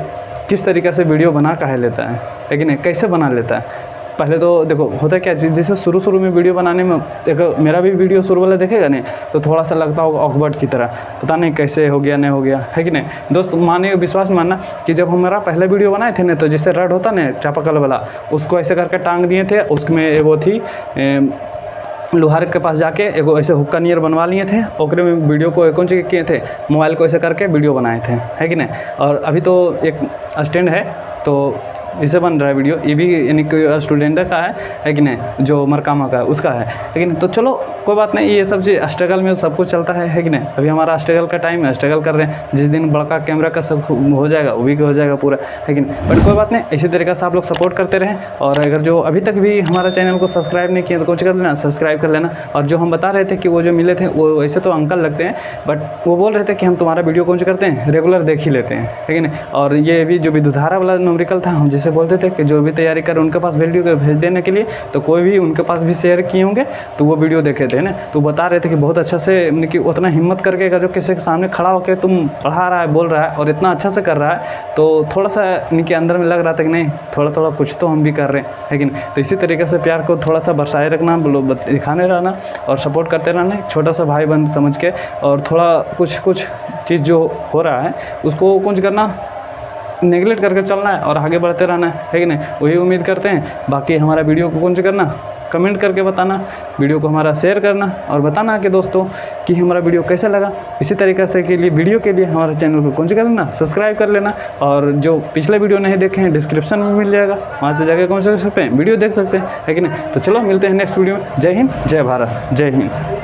किस तरीके से वीडियो बना काहे लेता है कि नहीं, कैसे बना लेता है। पहले तो देखो होता क्या, जैसे शुरू में वीडियो बनाने में, देखो मेरा भी वीडियो शुरू वाला देखेगा नहीं तो थोड़ा सा लगता होगा ऑकवर्ड की तरह, पता नहीं कैसे हो गया नहीं हो गया, है कि नहीं दोस्त। माने विश्वास मानना कि जब हमारा पहला वीडियो बनाए थे ना, तो जैसे रड होता ना चापाकल वाला, उसको ऐसे करके टांग दिए थे, उसमें एगो थी लोहार के पास जाके एगो ऐसे हुक्का नियर बनवा लिए थे, ओकरे में वीडियो को कौन सी किए थे, मोबाइल को ऐसे करके वीडियो बनाए थे, है कि नहीं। और अभी तो एक स्टैंड है, तो इससे बन रहा है वीडियो, ये भी यानी कि स्टूडेंट का है कि नहीं, जो मरकामा का है उसका है लेकिन तो चलो कोई बात नहीं, ये सब चीज़ स्ट्रगल में सब कुछ चलता है कि नहीं। अभी हमारा स्ट्रगल का टाइम है, स्ट्रगल कर रहे हैं, जिस दिन बड़का कैमरा का सब हो जाएगा वो भी हो जाएगा पूरा, है कि नहीं। बट कोई बात नहीं, इसी तरीके से आप लोग सपोर्ट करते रहें। और अगर जो अभी तक भी हमारा चैनल को सब्सक्राइब नहीं किया तो कुछ कर लेना, सब्सक्राइब कर लेना। और जो हम बता रहे थे कि वो जो मिले थे वो वैसे तो अंकल लगते हैं, बट वो बोल रहे थे कि हम तुम्हारा वीडियो कौन करते हैं, रेगुलर देख ही लेते हैं, है कि नहीं। और ये भी जो विदुधारा वाला न्यूमेरिकल था, हम जैसे बोलते थे कि जो भी तैयारी कर उनके पास वीडियो भेज देने के लिए, तो कोई भी उनके पास भी शेयर किए होंगे तो वो वीडियो देखे थे ना, तो बता रहे थे कि बहुत अच्छा से कि उतना हिम्मत करके जो किसी के सामने खड़ा होकर तुम पढ़ा रहा है, बोल रहा है और इतना अच्छा से कर रहा है, तो थोड़ा सा इनके अंदर में लग रहा था कि नहीं थोड़ा थोड़ा कुछ तो हम भी कर रहे हैं, है कि नहीं। तो इसी तरीके से प्यार को थोड़ा सा बरसाए रखना, दिखाने रहना और सपोर्ट करते रहना, छोटा सा भाई बंद समझ के। और थोड़ा कुछ चीज़ जो हो रहा है उसको कुछ करना, नेगलेक्ट करके चलना है और आगे बढ़ते रहना है कि नहीं, वही उम्मीद करते हैं। बाकी हमारा वीडियो को कुछ करना, कमेंट करके बताना, वीडियो को हमारा शेयर करना और बताना कि दोस्तों कि हमारा वीडियो कैसा लगा। इसी तरीके से के लिए वीडियो के लिए हमारे चैनल को कुछ करना, सब्सक्राइब कर लेना। और जो पिछले वीडियो नहीं देखे हैं डिस्क्रिप्शन में मिल जाएगा, वहाँ से जाकर कौन कर सकते हैं, वीडियो देख सकते हैं, है कि नहीं। तो चलो मिलते हैं नेक्स्ट वीडियो में। जय हिंद, जय भारत, जय हिंद।